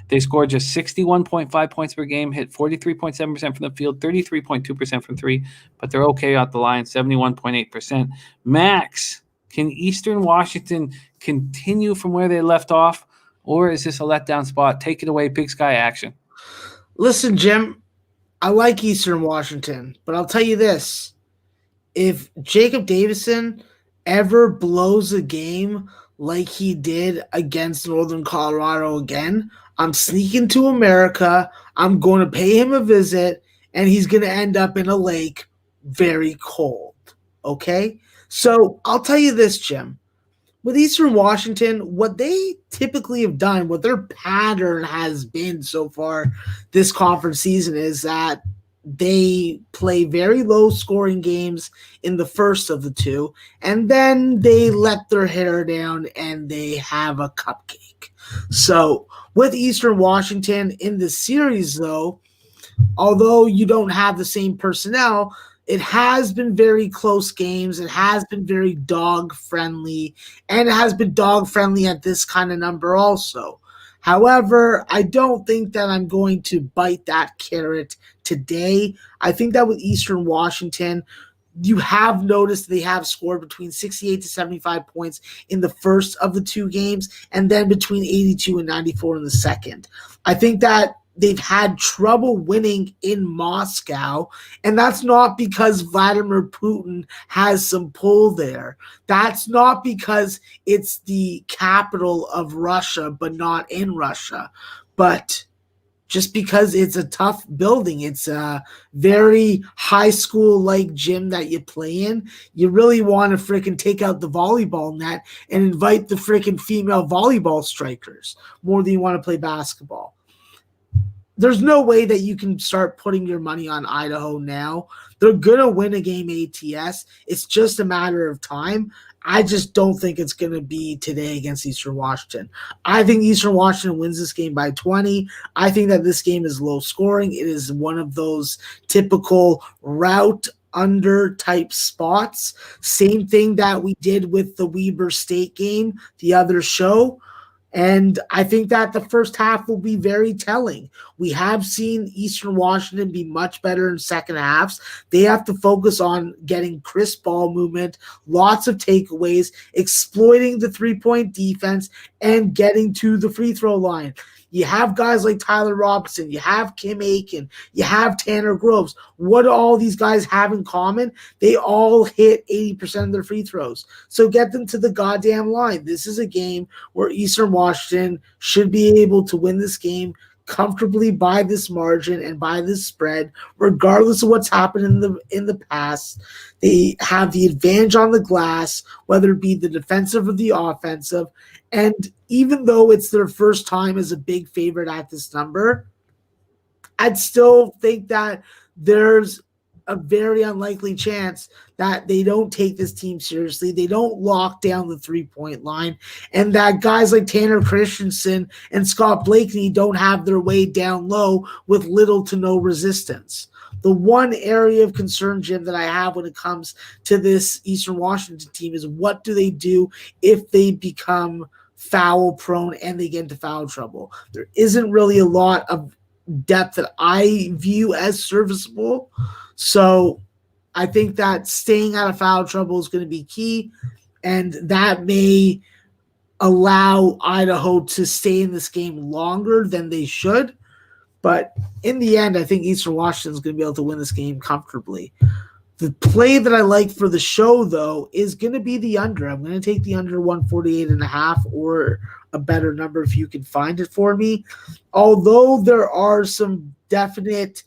They scored just 61.5 points per game, hit 43.7% from the field, 33.2% from 3, but they're okay at the line, 71.8%. Max, can Eastern Washington continue from where they left off, or is this a letdown spot? Take it away, Big Sky action. Listen, Jim, I like Eastern Washington, but I'll tell you this. If Jacob Davison ever blows a game like he did against Northern Colorado again, I'm sneaking to America, I'm going to pay him a visit, and he's going to end up in a lake very cold, okay? So I'll tell you this, Jim. With Eastern Washington, what they typically have done, what their pattern has been so far this conference season is that they play very low-scoring games in the first of the 2, and then they let their hair down and they have a cupcake. So with Eastern Washington in the series, though, although you don't have the same personnel, it has been very close games. It has been very dog-friendly, and it has been dog-friendly at this kind of number also. However, I don't think that I'm going to bite that carrot today. I think that with Eastern Washington, you have noticed they have scored between 68 to 75 points in the first of the 2 games, and then between 82 and 94 in the second. I think that they've had trouble winning in Moscow, and that's not because Vladimir Putin has some pull there. That's not because it's the capital of Russia, but not in Russia. But just because it's a tough building, it's a very high school-like gym that you play in. You really want to freaking take out the volleyball net and invite the freaking female volleyball strikers more than you want to play basketball. There's no way that you can start putting your money on Idaho now. They're going to win a game ATS. It's just a matter of time. I just don't think it's going to be today against Eastern Washington. I think Eastern Washington wins this game by 20. I think that this game is low scoring. It is one of those typical route under type spots. Same thing that we did with the Weber State game, the other show. And I think that the first half will be very telling. We have seen Eastern Washington be much better in second halves. They have to focus on getting crisp ball movement, lots of takeaways, exploiting the three-point defense, and getting to the free throw line. You have guys like Tyler Robinson, you have Kim Aiken, you have Tanner Groves. What do all these guys have in common? They all hit 80% of their free throws. So get them to the goddamn line. This is a game where Eastern Washington should be able to win this game comfortably by this margin and by this spread, regardless of what's happened in the past. They have the advantage on the glass, whether it be the defensive or the offensive. And even though it's their first time as a big favorite at this number, I'd still think that there's a very unlikely chance that they don't take this team seriously. They don't lock down the three-point line, and that guys like Tanner Christensen and Scott Blakeney don't have their way down low with little to no resistance. The one area of concern, Jim, that I have when it comes to this Eastern Washington team is what do they do if they become foul prone and they get into foul trouble? There isn't really a lot of depth that I view as serviceable. So I think that staying out of foul trouble is going to be key, and that may allow Idaho to stay in this game longer than they should. But in the end, I think Eastern Washington is going to be able to win this game comfortably. The play that I like for the show, though, is going to be the under. I'm going to take the under 148.5 or a better number if you can find it for me. Although there are some definite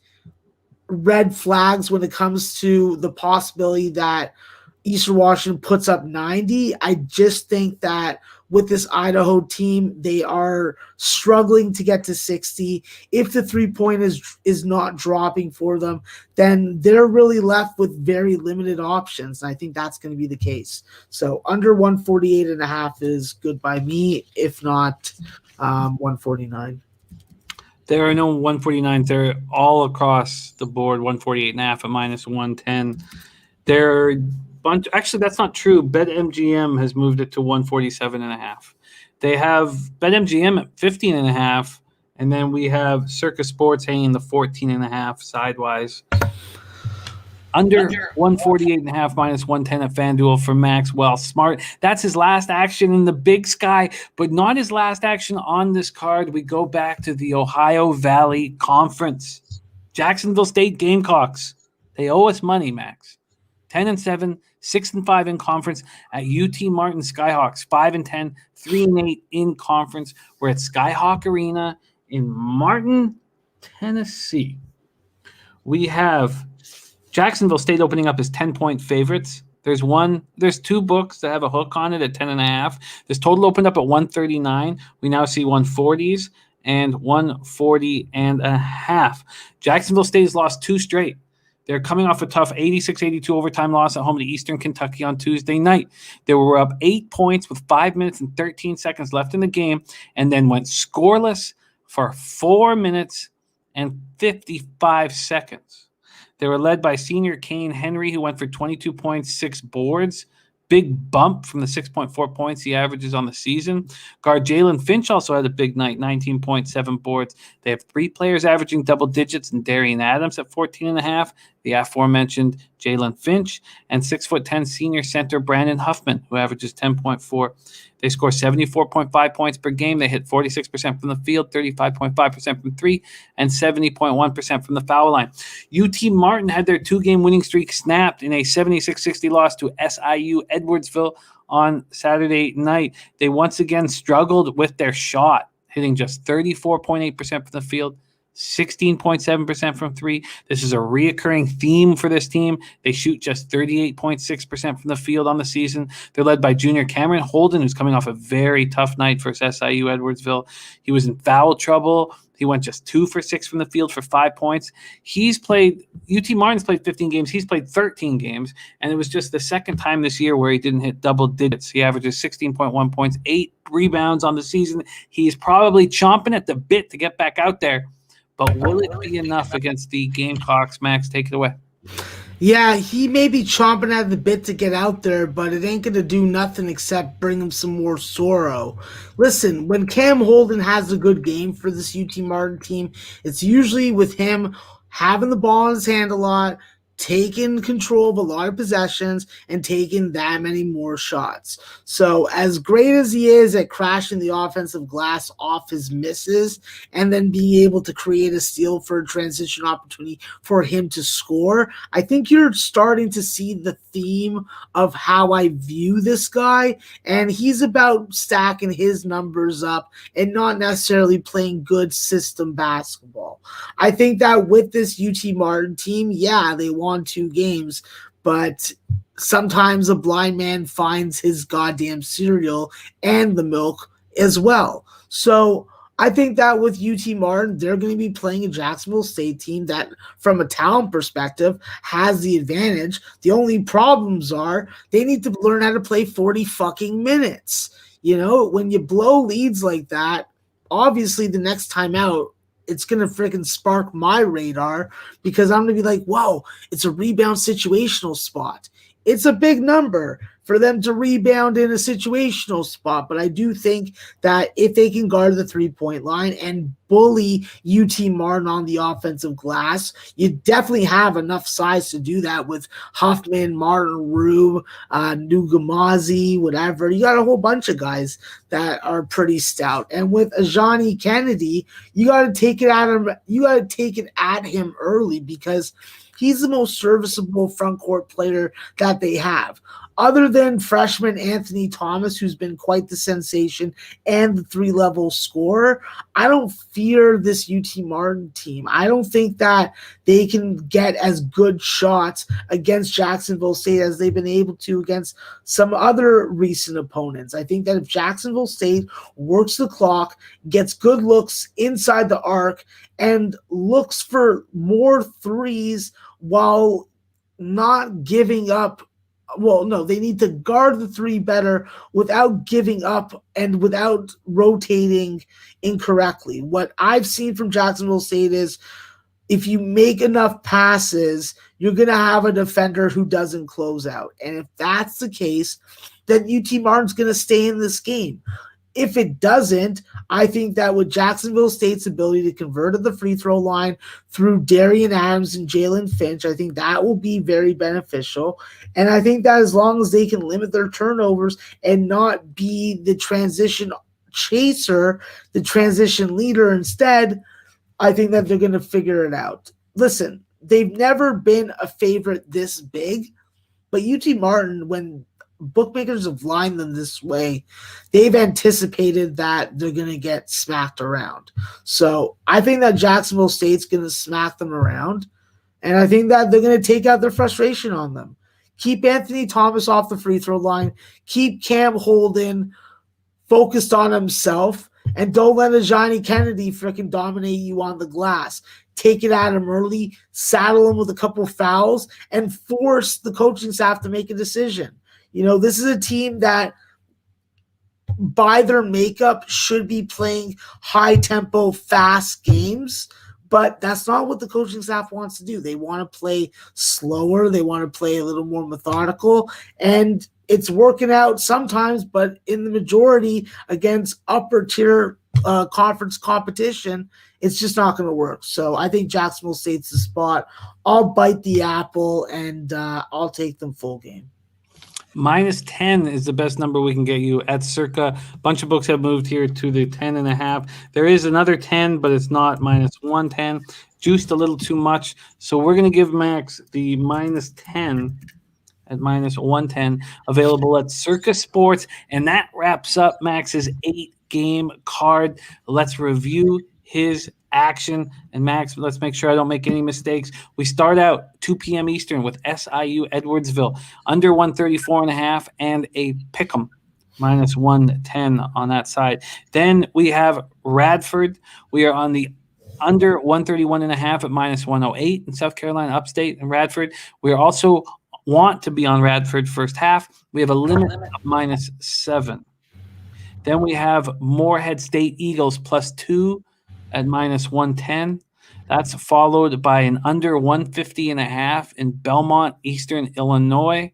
red flags when it comes to the possibility that Eastern Washington puts up 90, I just think that with this Idaho team, they are struggling to get to 60. If the three-point is not dropping for them, then they're really left with very limited options. And I think that's going to be the case. So under 148.5 is good by me. If not, 149. There are no 149s. They're all across the board, 148.5 at minus 110. There are actually, that's not true. BetMGM has moved it to 147.5. They have BetMGM at 15.5, and then we have Circus Sports hanging the 14.5 sidewise. Under 148.5 minus 110 at FanDuel for Maxwell Smart. That's his last action in the Big Sky, but not his last action on this card. We go back to the Ohio Valley Conference. Jacksonville State Gamecocks. They owe us money, Max. 10-7, 6-5 in conference at UT Martin Skyhawks. 5-10, 3-8 in conference. We're at Skyhawk Arena in Martin, Tennessee. We have Jacksonville State opening up as 10-point favorites. There's two books that have a hook on it at 10.5. This total opened up at 139. We now see 140s and 140.5. Jacksonville State has lost two straight. They're coming off a tough 86-82 overtime loss at home to Eastern Kentucky on Tuesday night. They were up 8 points with 5 minutes and 13 seconds left in the game, and then went scoreless for 4 minutes and 55 seconds. They were led by senior Kane Henry, who went for 22 points, 6 boards. Big bump from the 6.4 points he averages on the season. Guard Jalen Finch also had a big night, 19.7 boards. They have 3 players averaging double digits, and Darian Adams at 14.5, the aforementioned Jalen Finch, and 6'10" senior center Brandon Huffman, who averages 10.4. They score 74.5 points per game. They hit 46% from the field, 35.5% from 3, and 70.1% from the foul line. UT Martin had their 2-game winning streak snapped in a 76-60 loss to SIU Edwardsville on Saturday night. They once again struggled with their shot, hitting just 34.8% from the field, 16.7% from 3. This is a reoccurring theme for this team. They shoot just 38.6% from the field on the season. They're led by junior Cameron Holden, who's coming off a very tough night for SIU Edwardsville. He was in foul trouble. He went just 2 for 6 from the field for 5 points. UT Martin's played 15 games. He's played 13 games, and it was just the second time this year where he didn't hit double digits. He averages 16.1 points, 8 rebounds on the season. He's probably chomping at the bit to get back out there. But will it be enough against the Gamecocks? Max, take it away. Yeah, he may be chomping at the bit to get out there, but it ain't going to do nothing except bring him some more sorrow. Listen, when Cam Holden has a good game for this UT Martin team, it's usually with him having the ball in his hand a lot, taking control of a lot of possessions, and taking that many more shots. So as great as he is at crashing the offensive glass off his misses and then being able to create a steal for a transition opportunity for him to score, I think you're starting to see the theme of how I view this guy, and he's about stacking his numbers up and not necessarily playing good system basketball. I think that with this UT Martin team, yeah, they won 2 games, but sometimes a blind man finds his goddamn cereal and the milk as well. So I think that with UT Martin, they're going to be playing a Jacksonville State team that, from a talent perspective, has the advantage. The only problems are they need to learn how to play 40 fucking minutes. You know, when you blow leads like that, obviously the next time out, it's going to freaking spark my radar because I'm going to be like, whoa, it's a rebound situational spot. It's a big number for them to rebound in a situational spot, but I do think that if they can guard the 3-point line and bully UT Martin on the offensive glass, you definitely have enough size to do that with Huffman, Martin, Rube, Nugamazi, whatever. You got a whole bunch of guys that are pretty stout. And with Ajani Kennedy, you got to take it at him. You got to take it at him early because he's the most serviceable front court player that they have. Other than freshman Anthony Thomas, who's been quite the sensation and the 3-level scorer, I don't fear this UT Martin team. I don't think that they can get as good shots against Jacksonville State as they've been able to against some other recent opponents. I think that if Jacksonville State works the clock, gets good looks inside the arc, and looks for more threes while not giving up they need to guard the three better without giving up and without rotating incorrectly. What I've seen from Jacksonville State is if you make enough passes, you're going to have a defender who doesn't close out. And if that's the case, then UT Martin's going to stay in this game. If it doesn't, I think that with Jacksonville State's ability to convert at the free throw line through Darian Adams and Jalen Finch, I think that will be very beneficial. And I think that as long as they can limit their turnovers and not be the transition chaser, the transition leader instead, I think that they're going to figure it out. Listen, they've never been a favorite this big, but UT Martin, when bookmakers have lined them this way, they've anticipated that they're going to get smacked around. So I think that Jacksonville State's going to smack them around, and I think that they're going to take out their frustration on them. Keep Anthony Thomas off the free throw line. Keep Cam Holden focused on himself, and don't let a Johnny Kennedy freaking dominate you on the glass. Take it at him early, saddle him with a couple fouls, and force the coaching staff to make a decision. This is a team that by their makeup should be playing high-tempo, fast games, but that's not what the coaching staff wants to do. They want to play slower. They want to play a little more methodical, and it's working out sometimes, but in the majority against upper-tier conference competition, it's just not going to work. So I think Jacksonville State's the spot. I'll bite the apple, and I'll take them full game. -10 is the best number we can get you at circa. A bunch of books have moved here to the 10.5. There is another 10, but it's not -110. Juiced a little too much. So we're going to give Max the -10 at -110 available at Circa Sports. And that wraps up Max's 8-game card. Let's review his action. And Max, let's make sure I don't make any mistakes. We start out 2 p.m. Eastern with SIU Edwardsville under 134.5 and a pick'em -110 on that side. Then we have Radford. We are on the under 131.5 at -108 in South Carolina Upstate and Radford. We are also want to be on Radford first half. We have a limit of -7. Then we have Morehead State Eagles +2 at -110. That's followed by an under 150.5 in Belmont, Eastern Illinois.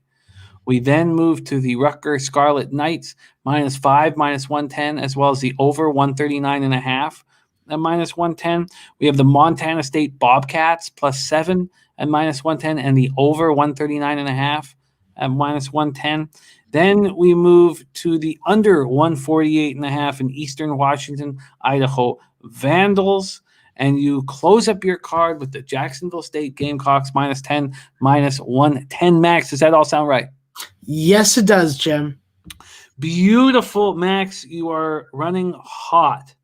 We then move to the Rutgers Scarlet Knights -5, -110, as well as the over 139.5 at -110. We have the Montana State Bobcats +7 at -110 and the over 139.5 at -110. Then we move to the under 148.5 in Eastern Washington, Idaho Vandals, and you close up your card with the Jacksonville State Gamecocks -10, -110. Max, does that all sound right? Yes, it does, Jim. Beautiful, Max. You are running hot.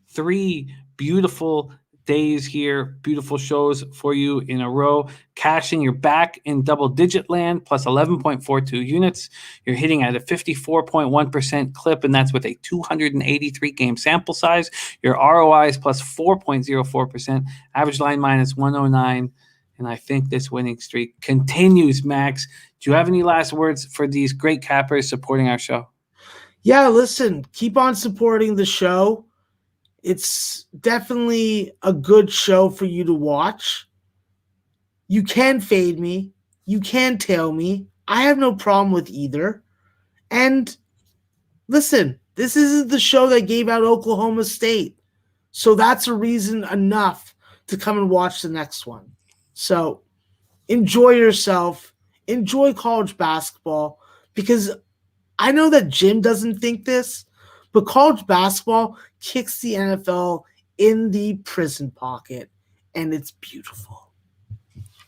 3 beautiful days here, beautiful shows for you in a row. Cashing, you're back in double-digit land, plus 11.42 units. You're hitting at a 54.1% clip, and that's with a 283-game sample size. Your ROI is plus 4.04%, average line -109, and I think this winning streak continues, Max. Do you have any last words for these great cappers supporting our show? Yeah, listen, keep on supporting the show. It's definitely a good show for you to watch. You can fade me. You can tail me. I have no problem with either. And listen, this isn't the show that gave out Oklahoma State. So that's a reason enough to come and watch the next one. So enjoy yourself. Enjoy college basketball, because I know that Jim doesn't think this, but college basketball kicks the NFL in the prison pocket, and it's beautiful.